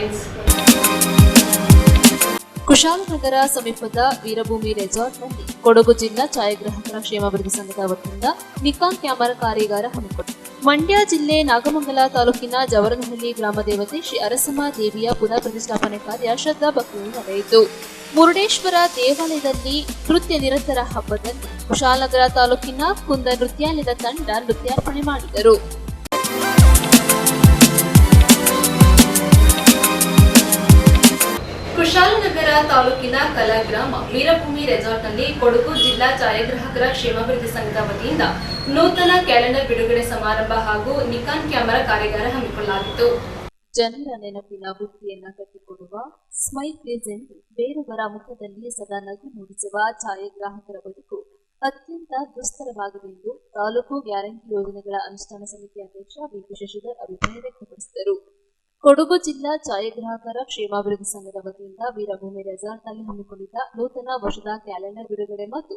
headlines. Kushalnagar ಸಮೀಪದ ವೀರಭೂಮಿ ರೆಸಾರ್ಟ್ನಲ್ಲಿ ಕೊಡಗು ಜಿಲ್ಲಾ ಛಾಯಾಗ್ರಾಹಕರ ಕ್ಷೇಮಾಭಿವೃದ್ಧಿ ಸಂಘದ ವತಿಯಿಂದ ನಿಕಾನ್ ಕ್ಯಾಮೆರಾ ಕಾರ್ಯಾಗಾರ ಹಮ್ಮಿಕೊಂಡಿದೆ. ಮಂಡ್ಯ ಜಿಲ್ಲೆ ನಾಗಮಂಗಲ ತಾಲೂಕಿನ ಜವರನಹಳ್ಳಿ ಗ್ರಾಮ ದೇವತೆ ಶ್ರೀ ಅರಸಮ್ಮ ದೇವಿಯ ಪುನಃ ಪ್ರತಿಷ್ಠಾಪನೆ ಕಾರ್ಯ ಶ್ರದ್ಧಾ ಭಕ್ತಿಯಿಂದ ನಡೆಯಿತು. ಮುರುಡೇಶ್ವರ ದೇವಾಲಯದಲ್ಲಿ ನೃತ್ಯ ನಿರಂತರ ಹಬ್ಬದಲ್ಲಿ ಕುಶಾಲನಗರ ತಾಲೂಕಿನ ಕುಂದ ನೃತ್ಯಾಲಯದ ತಂಡ ನೃತ್ಯಾರ್ಪಣೆ ಮಾಡಿದರು. ಕುಶಾಲನಗರ ತಾಲೂಕಿನ ಕಲಾಗ್ರಾಮ ವೀರಭೂಮಿ ರೆಸಾರ್ಟ್ನಲ್ಲಿ ಕೊಡಗು ಜಿಲ್ಲಾ ಛಾಯಾಗ್ರಾಹಕರ ಕ್ಷೇಮಾಭಿವೃದ್ಧಿ ಸಂಘದ ವತಿಯಿಂದ ನೂತನ ಕ್ಯಾಲೆಂಡರ್ ಬಿಡುಗಡೆ ಸಮಾರಂಭ ಹಾಗೂ ನಿಕಾನ್ ಕ್ಯಾಮೆರಾ ಕಾರ್ಯಾಗಾರ ಹಮ್ಮಿಕೊಳ್ಳಲಾಗಿತ್ತು. ಜನರ ನೆನಪಿನ ಬುತ್ತಿಯನ್ನ ಕಟ್ಟಿಕೊಡುವ ಸ್ಮೈಲ್ ಪ್ರೆಸೆಂಟ್ ಬೇರೊಬ್ಬರ ಮುಖದಲ್ಲಿ ಸದಾ ನಗು ಮೂಡಿಸುವ ಛಾಯಾಗ್ರಾಹಕರ ಬದುಕು ಅತ್ಯಂತ ದುಸ್ತರವಾಗಿದೆ ಎಂದು ತಾಲೂಕು ಗ್ಯಾರಂಟಿ ಯೋಜನೆಗಳ ಅನುಷ್ಠಾನ ಸಮಿತಿ ಅಧ್ಯಕ್ಷ ಬಿಪಿ ಶಶಿಧರ್ ಅಭಿಪ್ರಾಯ ವ್ಯಕ್ತಪಡಿಸಿದರು. ಕೊಡಗು ಜಿಲ್ಲಾ ಛಾಯಾಗ್ರಾಹಕರ ಕ್ಷೇಮಾಭಿವೃದ್ಧಿ ಸಂಘದ ವತಿಯಿಂದ ವೀರಭೂಮಿ ರೆಸಾರ್ಟ್ನಲ್ಲಿ ಹಮ್ಮಿಕೊಂಡಿದ್ದ ನೂತನ ವರ್ಷದ ಕ್ಯಾಲೆಂಡರ್ ಬಿಡುಗಡೆ ಮತ್ತು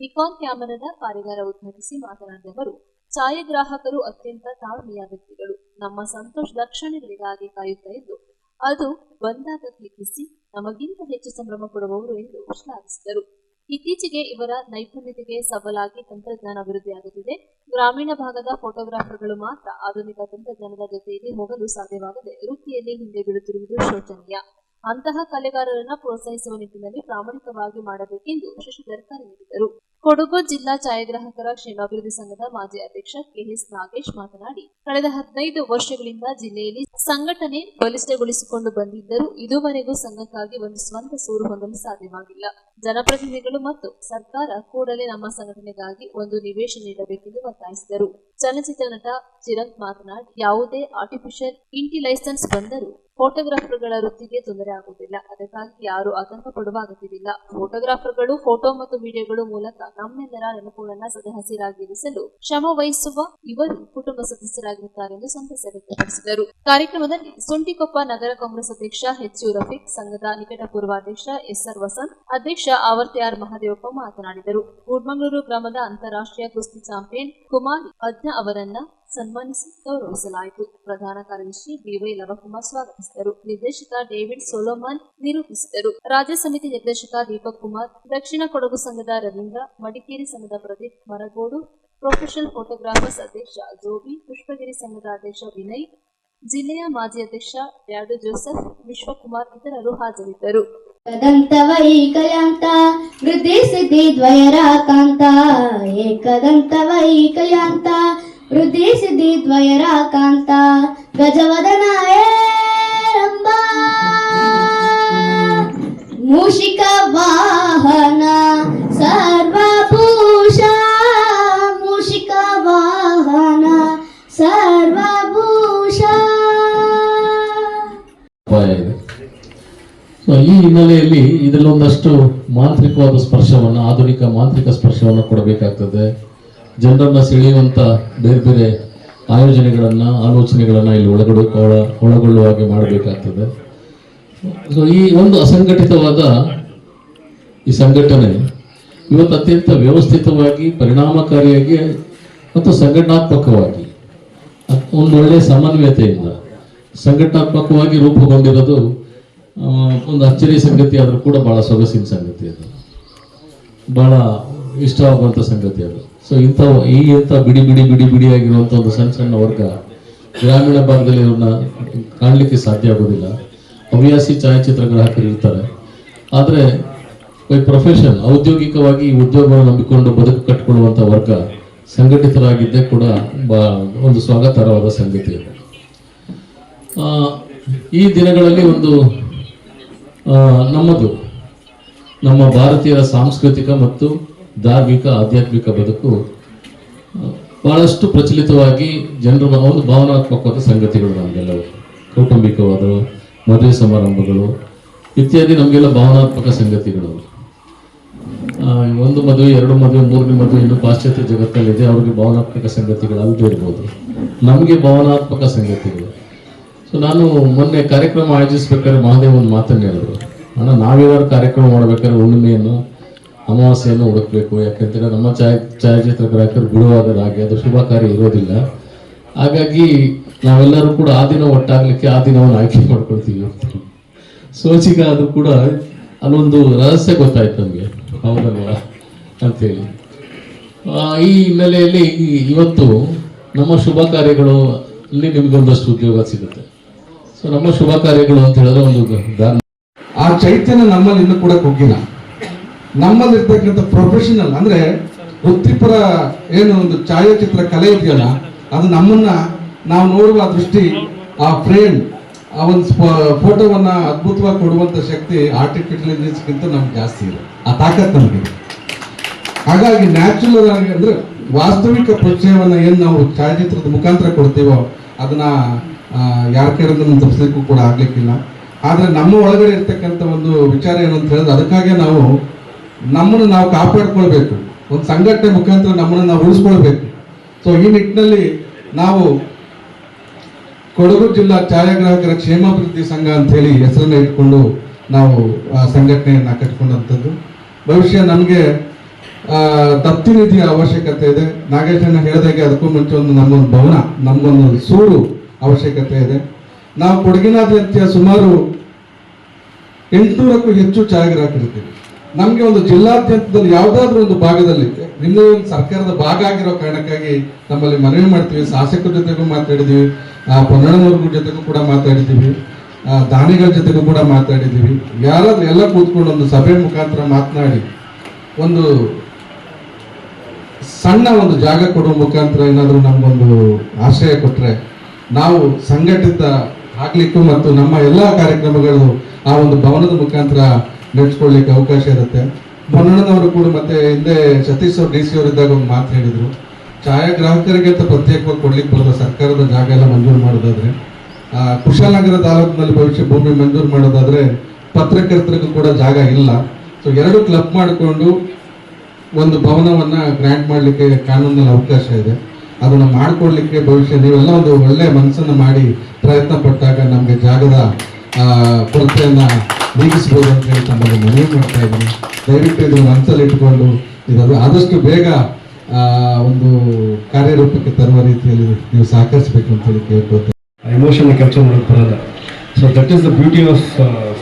ನಿಕಾನ್ ಕ್ಯಾಮೆರಾದ ಕಾರ್ಯಾಗಾರ ಉದ್ಘಾಟಿಸಿ ಮಾತನಾಡಿದ ಅವರು, ಛಾಯಾಗ್ರಾಹಕರು ಅತ್ಯಂತ ತಾಳ್ಮೆಯ ವ್ಯಕ್ತಿಗಳು. ನಮ್ಮ ಸಂತೋಷದ ಕ್ಷಣಗಳಿಗಾಗಿ ಕಾಯುತ್ತಾ ಇದ್ದು ಅದು ಬಂದಾಗ ಕ್ಲಿಕ್ಕಿಸಿ ನಮಗಿಂತ ಹೆಚ್ಚು ಸಂಭ್ರಮ ಕೊಡುವವರು ಎಂದು ಶ್ಲಾಘಿಸಿದರು. ಇತ್ತೀಚೆಗೆ ಇವರ ನೈಪುಣ್ಯತೆಗೆ ಸವಾಲಾಗಿ ತಂತ್ರಜ್ಞಾನ ಅಭಿವೃದ್ಧಿಯಾಗುತ್ತಿದೆ. ಗ್ರಾಮೀಣ ಭಾಗದ ಫೋಟೋಗ್ರಾಫರ್ಗಳು ಮಾತ್ರ ಆಧುನಿಕ ತಂತ್ರಜ್ಞಾನದ ಜೊತೆಯಲ್ಲಿ ಹೋಗಲು ಸಾಧ್ಯವಾಗದೆ ವೃತ್ತಿಯಲ್ಲಿ ಹಿಂದೆ ಬೀಳುತ್ತಿರುವುದು ಶೋಚನೀಯ. ಅಂತಹ ಕಲೆಗಾರರನ್ನು ಪ್ರೋತ್ಸಾಹಿಸುವ ನಿಟ್ಟಿನಲ್ಲಿ ಪ್ರಾಮಾಣಿಕವಾಗಿ ಮಾಡಬೇಕೆಂದು ಶಶಿಧರ್ ಕರೆ ನೀಡಿದರು. ಕೊಡಗು ಜಿಲ್ಲಾ ಛಾಯಾಗ್ರಾಹಕರ ಕ್ಷೇಮಾಭಿವೃದ್ಧಿ ಸಂಘದ ಮಾಜಿ ಅಧ್ಯಕ್ಷ ಕೆಎಸ್ ನಾಗೇಶ್ ಮಾತನಾಡಿ, ಕಳೆದ 15 ವರ್ಷಗಳಿಂದ ಜಿಲ್ಲೆಯಲ್ಲಿ ಸಂಘಟನೆ ಬಲಿಷ್ಠಗೊಳಿಸಿಕೊಂಡು ಬಂದಿದ್ದರೂ ಇದುವರೆಗೂ ಸಂಘಕ್ಕಾಗಿ ಒಂದು ಸ್ವಂತ ಸೂರು ಹೊಂದಲು ಸಾಧ್ಯವಾಗಿಲ್ಲ. ಜನಪ್ರತಿನಿಧಿಗಳು ಮತ್ತು ಸರ್ಕಾರ ಕೂಡಲೇ ನಮ್ಮ ಸಂಘಟನೆಗಾಗಿ ಒಂದು ನಿವೇಶನ ನೀಡಬೇಕೆಂದು ಒತ್ತಾಯಿಸಿದರು. ಚಲನಚಿತ್ರ ನಟ ಚಿರಂತ್ ಮಾತನಾಡಿ, ಯಾವುದೇ ಆರ್ಟಿಫಿಷಿಯಲ್ ಇಂಟೆಲಿಜೆನ್ಸ್ ಬಂದರೂ ಫೋಟೋಗ್ರಾಫರ್ಗಳ ವೃತ್ತಿಗೆ ತೊಂದರೆ ಆಗುವುದಿಲ್ಲ. ಅದಕ್ಕಾಗಿ ಯಾರು ಆತಂಕ ಪಡುವ ಅಗತ್ಯವಿಲ್ಲ. ಫೋಟೋಗ್ರಾಫರ್ಗಳು ಫೋಟೋ ಮತ್ತು ವಿಡಿಯೋಗಳ ಮೂಲಕ ನಮ್ಮೆಲ್ಲರ ನೆನಪುಗಳನ್ನು ಸದಾ ಹಸಿರಾಗಿರಿಸಲು ಶ್ರಮ ವಹಿಸುವ ಇವರು ಕುಟುಂಬ ಸದಸ್ಯರಾಗಿರುತ್ತಾರೆ ಎಂದು ಸಂತಸ ವ್ಯಕ್ತಪಡಿಸಿದರು. ಕಾರ್ಯಕ್ರಮದಲ್ಲಿ ಸುಂಟಿಕೊಪ್ಪ ನಗರ ಕಾಂಗ್ರೆಸ್ ಅಧ್ಯಕ್ಷ ಎಚ್ ಯು ರಫೀಕ್, ಸಂಘದ ನಿಕಟಪೂರ್ವ ಅಧ್ಯಕ್ಷ ಎಸ್ಆರ್ ವಸಂತ್, ಅಧ್ಯಕ್ಷ ಆವರ್ತಿಯಾರ್ ಮಹದೇವಪ್ಪ ಮಾತನಾಡಿದರು. ಕೂಡ್ಮಂಗಳೂರು ಗ್ರಾಮದ ಅಂತಾರಾಷ್ಟ್ರೀಯ ಕುಸ್ತಿ ಚಾಂಪಿಯನ್ ಕುಮಾರಿ ಅಜ್ಞಾ ಅವರನ್ನ ಸನ್ಮಾನಿಸಿ ಗೌರವಿಸಲಾಯಿತು. ಪ್ರಧಾನ ಕಾರ್ಯದರ್ಶಿ ಬಿವೈ ಲವಕುಮಾರ್ ಸ್ವಾಗತಿಸಿದರು. ನಿರ್ದೇಶಕ ಡೇವಿಡ್ ಸೊಲೋಮನ್ ನಿರೂಪಿಸಿದರು. ರಾಜ್ಯ ಸಮಿತಿ ನಿರ್ದೇಶಕ ದೀಪಕ್ ಕುಮಾರ್, ದಕ್ಷಿಣ ಕೊಡಗು ಸಂಘದ ರವೀಂದ್ರ, ಮಡಿಕೇರಿ ಸಂಘದ ಪ್ರದೀಪ್ ಮರಗೋಡು, ಪ್ರೊಫೆಷನಲ್ ಫೋಟೋಗ್ರಾಫರ್ಸ್ ಅಧ್ಯಕ್ಷ ಜೋಬಿ, ಪುಷ್ಪಗಿರಿ ಸಂಘದ ಅಧ್ಯಕ್ಷ ವಿನಯ್, ಜಿಲ್ಲೆಯ ಮಾಜಿ ಅಧ್ಯಕ್ಷ ಡ್ಯಾಡು ಜೋಸೆಫ್, ವಿಶ್ವಕುಮಾರ್ ಇತರರು ಹಾಜರಿದ್ದರು. ಕದಂತವೈಕಲ್ಯಾಂತ ವೃದ್ಧಿ ಸಿದ್ಧಿ ದ್ವಯರಾಕಾಂತ ಏಕದಂತವೈಕಲ್ಯಾಂತ ವೃದ್ಧಿ ಸಿದ್ಧಿ ದ್ವಯರಾಕಾಂತ ಗಜವದನಾಯ ರಂಭ ಮೂಷಿಕ ವಾಹನ ಸರ್ವಭೂಷ ಮೂಷಿಕ ವಾಹನ ಸರ್ವಭೂಷ. ಈ ಹಿನ್ನೆಲೆಯಲ್ಲಿ ಇದರಲ್ಲೊಂದಷ್ಟು ಮಾಂತ್ರಿಕವಾದ ಸ್ಪರ್ಶವನ್ನು, ಆಧುನಿಕ ಮಾಂತ್ರಿಕ ಸ್ಪರ್ಶವನ್ನು ಕೊಡಬೇಕಾಗ್ತದೆ. ಜನರನ್ನ ಸೆಳೆಯುವಂತ ಬೇರೆ ಬೇರೆ ಆಯೋಜನೆಗಳನ್ನ, ಆಲೋಚನೆಗಳನ್ನ ಇಲ್ಲಿ ಒಳಗೊಳ್ಳುವ ಹಾಗೆ ಮಾಡಬೇಕಾಗ್ತದೆ. ಸೊ ಈ ಒಂದು ಅಸಂಘಟಿತವಾದ ಈ ಸಂಘಟನೆ ಇವತ್ತು ಅತ್ಯಂತ ವ್ಯವಸ್ಥಿತವಾಗಿ, ಪರಿಣಾಮಕಾರಿಯಾಗಿ ಮತ್ತು ಸಂಘಟನಾತ್ಮಕವಾಗಿ ಒಂದು ಒಳ್ಳೆಯ ಸಮನ್ವಯತೆಯಿಂದ ಸಂಘಟನಾತ್ಮಕವಾಗಿ ರೂಪುಗೊಂಡಿರೋದು ಒಂದು ಅಚ್ಚರಿಯ ಸಂಗತಿ. ಆದರೂ ಕೂಡ ಬಹಳ ಸೊಗಸಿನ ಸಂಗತಿ, ಅದು ಬಹಳ ಇಷ್ಟವಾಗುವಂಥ ಸಂಗತಿ ಅದು. ಸೊ ಇಂಥ ಬಿಡಿ ಬಿಡಿ ಬಿಡಿ ಬಿಡಿಯಾಗಿರುವಂಥ ಒಂದು ಸಣ್ಣ ಸಣ್ಣ ವರ್ಗ ಗ್ರಾಮೀಣ ಭಾಗದಲ್ಲಿ ಇವ್ರನ್ನ ಕಾಣಲಿಕ್ಕೆ ಸಾಧ್ಯ ಆಗೋದಿಲ್ಲ. ಹವ್ಯಾಸಿ ಛಾಯಾಚಿತ್ರ ಗ್ರಾಹಕರು ಇರ್ತಾರೆ, ಆದರೆ ಪ್ರೊಫೆಷನ್ ಔದ್ಯೋಗಿಕವಾಗಿ ಈ ಉದ್ಯೋಗವನ್ನು ನಂಬಿಕೊಂಡು ಬದುಕು ಕಟ್ಟಿಕೊಳ್ಳುವಂಥ ವರ್ಗ ಸಂಘಟಿತರಾಗಿದ್ದೇ ಕೂಡ ಒಂದು ಸ್ವಾಗತಾರ್ಹವಾದ ಸಂಗತಿ ಅದು. ಈ ದಿನಗಳಲ್ಲಿ ಒಂದು ನಮ್ಮ ಭಾರತೀಯರ ಸಾಂಸ್ಕೃತಿಕ ಮತ್ತು ಧಾರ್ಮಿಕ ಆಧ್ಯಾತ್ಮಿಕ ಬದುಕು ಬಹಳಷ್ಟು ಪ್ರಚಲಿತವಾಗಿ ಜನರ ಒಂದು ಭಾವನಾತ್ಮಕವಾದ ಸಂಗತಿಗಳು, ನಮಗೆಲ್ಲವೂ ಕೌಟುಂಬಿಕವಾದ ಮದುವೆ ಸಮಾರಂಭಗಳು ಇತ್ಯಾದಿ ನಮಗೆಲ್ಲ ಭಾವನಾತ್ಮಕ ಸಂಗತಿಗಳು. ಒಂದು ಮದುವೆ, ಎರಡು ಮದುವೆ, ಮೂರನೇ ಮದುವೆ ಇನ್ನು ಪಾಶ್ಚಾತ್ಯ ಜಗತ್ತಲ್ಲಿದೆ, ಅವ್ರಿಗೆ ಭಾವನಾತ್ಮಕ ಸಂಗತಿಗಳು ಅಲ್ಲದೆ ಇರ್ಬೋದು, ನಮಗೆ ಭಾವನಾತ್ಮಕ ಸಂಗತಿಗಳು. ಸೊ ನಾನು ಮೊನ್ನೆ ಕಾರ್ಯಕ್ರಮ ಆಯೋಜಿಸ್ಬೇಕಾದ್ರೆ ಮಹಾದೇವ್ ಒಂದು ಮಾತನ್ನು ಹೇಳಿದ್ರು, ಅಣ್ಣ ನಾವೇನಾದ್ರು ಕಾರ್ಯಕ್ರಮ ಮಾಡ್ಬೇಕಾದ್ರೆ ಹುಣ್ಣಿಮೆಯನ್ನು ಅಮಾವಾಸ್ಯೆಯನ್ನು ಹುಡುಕ್ಬೇಕು, ಯಾಕಂತೇಳಿ ನಮ್ಮ ಛಾಯಾಚಿತ್ರ ಗ್ರಾಹಕರು ಬಿಡುವಾಗ ಹಾಗೆ ಅದು ಶುಭ ಕಾರ್ಯ ಇರೋದಿಲ್ಲ. ಹಾಗಾಗಿ ನಾವೆಲ್ಲರೂ ಕೂಡ ಆ ದಿನ ಒಟ್ಟಾಗ್ಲಿಕ್ಕೆ ಆ ದಿನವನ್ನು ಆಯ್ಕೆ ಮಾಡ್ಕೊಳ್ತೀವಿ. ಸೋಚಿಗ ಅದು ಕೂಡ ಅಲ್ಲೊಂದು ರಹಸ್ಯ ಗೊತ್ತಾಯ್ತು ನಮಗೆ, ಹೌದಲ್ವಾ ಅಂತೇಳಿ. ಈ ಹಿನ್ನೆಲೆಯಲ್ಲಿ ಇವತ್ತು ನಮ್ಮ ಶುಭ ಕಾರ್ಯಗಳು ಅಲ್ಲಿ ನಿಮಗೊಂದಷ್ಟು ಉದ್ಯೋಗ ಸಿಗುತ್ತೆ. ಸೊ ನಮ್ಮ ಶುಭ ಕಾರ್ಯಗಳು ಅಂತ ಹೇಳಿದ್ರೆ ಒಂದು ಆ ಚೈತನ್ಯ ನಮ್ಮಲ್ಲಿ ಇನ್ನೂ ಕೂಡ ಕುಗ್ಗಿಲ್ಲ. ನಮ್ಮಲ್ಲಿರ್ತಕ್ಕಂಥ ಪ್ರೊಫೆಷನಲ್ ಅಂದ್ರೆ ವೃತ್ತಿಪರ ಏನು ಒಂದು ಛಾಯಾಚಿತ್ರ ಕಲೆ ಇದೆಯಲ್ಲ, ಅದು ನಮ್ಮನ್ನ ನಾವು ನೋಡುವ ದೃಷ್ಟಿ, ಆ ಫ್ರೇಮ್, ಆ ಒಂದು ಫೋಟೋವನ್ನ ಅದ್ಭುತವಾಗಿ ಕೊಡುವಂತ ಶಕ್ತಿ ಆರ್ಟಿಫಿಷಿಯಲ್ ಇಂಟೆಲಿಜೆನ್ಸ್ಗಿಂತ ನಮ್ಗೆ ಜಾಸ್ತಿ ಇದೆ, ಆ ತಾಕತ್ ನಮಗೆ. ಹಾಗಾಗಿ ನ್ಯಾಚುರಲ್ ಆಗಿ ಅಂದ್ರೆ ವಾಸ್ತವಿಕ ಪರಿಚಯವನ್ನ ಏನು ನಾವು ಛಾಯಾಚಿತ್ರದ ಮುಖಾಂತರ ಕೊಡ್ತೀವೋ ಅದನ್ನ ಯಾರ ಕಡೆಯಿಂದ ತಪ್ಪಿಸ್ಲಿಕ್ಕೂ ಕೂಡ ಆಗ್ಲಿಕ್ಕಿಲ್ಲ. ಆದ್ರೆ ನಮ್ಮ ಒಳಗಡೆ ಇರ್ತಕ್ಕಂಥ ಒಂದು ವಿಚಾರ ಏನು ಅಂತ ಹೇಳಿದ್ರೆ, ಅದಕ್ಕಾಗಿ ನಾವು ನಮ್ಮನ್ನು ನಾವು ಕಾಪಾಡ್ಕೊಳ್ಬೇಕು, ಒಂದು ಸಂಘಟನೆ ಮುಖಾಂತರ ನಮ್ಮನ್ನು ನಾವು ಉಳಿಸ್ಕೊಳ್ಬೇಕು. ಸೊ ಈ ನಿಟ್ಟಿನಲ್ಲಿ ನಾವು ಕೊಡಗು ಜಿಲ್ಲಾ ಛಾಯಾಗ್ರಾಹಕರ ಕ್ಷೇಮಾಭಿವೃದ್ಧಿ ಸಂಘ ಅಂತ ಹೇಳಿ ಹೆಸರನ್ನ ಇಟ್ಕೊಂಡು ನಾವು ಆ ಸಂಘಟನೆಯನ್ನ ಕಟ್ಕೊಂಡಂಥದ್ದು. ಭವಿಷ್ಯ ನಮಗೆ ದತ್ತಿ ನಿಧಿಯ ಅವಶ್ಯಕತೆ ಇದೆ. ನಾಗೇಶಣ್ಣ ಹೇಳಿದಾಗೆ ಅದಕ್ಕೂ ಮುಂಚೆ ಒಂದು ನಮ್ಮೊಂದು ಭವನ, ನಮಗೊಂದು ಸೂರು ಅವಶ್ಯಕತೆ ಇದೆ. ನಾವು ಕೊಡಗಿನಾದ್ಯಂತ ಸುಮಾರು 800ಕ್ಕೂ ಹೆಚ್ಚು ಛಾಯಾಗ್ರಾಹಕರಿದ್ದೀವಿ. ನಮಗೆ ಒಂದು ಜಿಲ್ಲಾದ್ಯಂತದಲ್ಲಿ ಯಾವುದಾದ್ರೂ ಒಂದು ಭಾಗದಲ್ಲಿ ನಿಮ್ಮದೇ ಒಂದು ಸರ್ಕಾರದ ಭಾಗ ಆಗಿರೋ ಕಾರಣಕ್ಕಾಗಿ ನಮ್ಮಲ್ಲಿ ಮನವಿ ಮಾಡ್ತೀವಿ. ಶಾಸಕರ ಜೊತೆಗೂ ಮಾತಾಡಿದ್ದೀವಿ, ಪೊನ್ನಣ್ಣನವ್ರ ಜೊತೆಗೂ ಕೂಡ ಮಾತಾಡಿದ್ದೀವಿ, ದಾನಿಗಳ ಜೊತೆಗೂ ಕೂಡ ಮಾತಾಡಿದ್ದೀವಿ. ಯಾರಾದ್ರೂ ಎಲ್ಲ ಕೂತ್ಕೊಂಡು ಒಂದು ಸಭೆ ಮುಖಾಂತರ ಮಾತನಾಡಿ ಒಂದು ಸಣ್ಣ ಒಂದು ಜಾಗ ಕೊಡುವ ಮುಖಾಂತರ ಏನಾದರೂ ನಮಗೊಂದು ಆಶ್ರಯ ಕೊಟ್ಟರೆ ನಾವು ಸಂಘಟಿತ ಆಗ್ಲಿಕ್ಕೂ ಮತ್ತು ನಮ್ಮ ಎಲ್ಲ ಕಾರ್ಯಕ್ರಮಗಳು ಆ ಒಂದು ಭವನದ ಮುಖಾಂತರ ನಡೆಸ್ಕೊಳ್ಳಿಕ್ಕೆ ಅವಕಾಶ ಇರುತ್ತೆ. ಪೊನ್ನಣ್ಣನವರು ಕೂಡ ಮತ್ತೆ ಹಿಂದೆ ಸತೀಶ್ ಅವರು DC ಅವರಿದ್ದಾಗ ಒಂದು ಮಾತು ಹೇಳಿದ್ರು, ಛಾಯಾಗ್ರಾಹಕರಿಗೆ ಅಂತ ಪ್ರತ್ಯೇಕವಾಗಿ ಕೊಡ್ಲಿಕ್ಕೆ ಬರೋದ ಸರ್ಕಾರದ ಜಾಗ ಎಲ್ಲ ಮಂಜೂರು ಮಾಡೋದಾದ್ರೆ, ಕುಶಾಲನಗರ ತಾಲೂಕಿನಲ್ಲಿ ಭವಿಷ್ಯ ಭೂಮಿ ಮಂಜೂರು ಮಾಡೋದಾದ್ರೆ ಪತ್ರಕರ್ತರಿಗೂ ಕೂಡ ಜಾಗ ಇಲ್ಲ. ಸೊ ಎರಡು ಕ್ಲಬ್ ಮಾಡಿಕೊಂಡು ಒಂದು ಭವನವನ್ನ ಗ್ರಾಂಟ್ ಮಾಡಲಿಕ್ಕೆ ಕಾನೂನಲ್ಲಿ ಅವಕಾಶ ಇದೆ. ಅದನ್ನ ಮಾಡ್ಕೊಡ್ಲಿಕ್ಕೆ ಭವಿಷ್ಯ ನೀವೆಲ್ಲ ಒಂದು ಒಳ್ಳೆ ಮನಸ್ಸನ್ನು ಮಾಡಿ ಪ್ರಯತ್ನ ಪಟ್ಟಾಗ ನಮಗೆ ಜಾಗದ ಕೊರತೆಯನ್ನ ನೀಗಿಸಬಹುದು ಅಂತ ಹೇಳಿ ತಮ್ಮಲ್ಲಿ ಮನವಿ ಮಾಡ್ತಾ ಇದ್ದೀನಿ. ದಯವಿಟ್ಟು ಇದು ಮನಸ್ಸಲ್ಲಿ ಇಟ್ಕೊಂಡು ಇದನ್ನು ಆದಷ್ಟು ಬೇಗ ಒಂದು ಕಾರ್ಯರೂಪಕ್ಕೆ ತರುವ ರೀತಿಯಲ್ಲಿ ನೀವು ಸಹಕರಿಸಬೇಕು ಅಂತ ಹೇಳಿ ಕೇಳ್ಕೊಳ್ತೇನೆ. ಎಮೋಷನ್ ಕ್ಯಾಪ್ಚರ್ ಮಾಡೋಕೆ ಬರಲ್ಲ. So that is the beauty of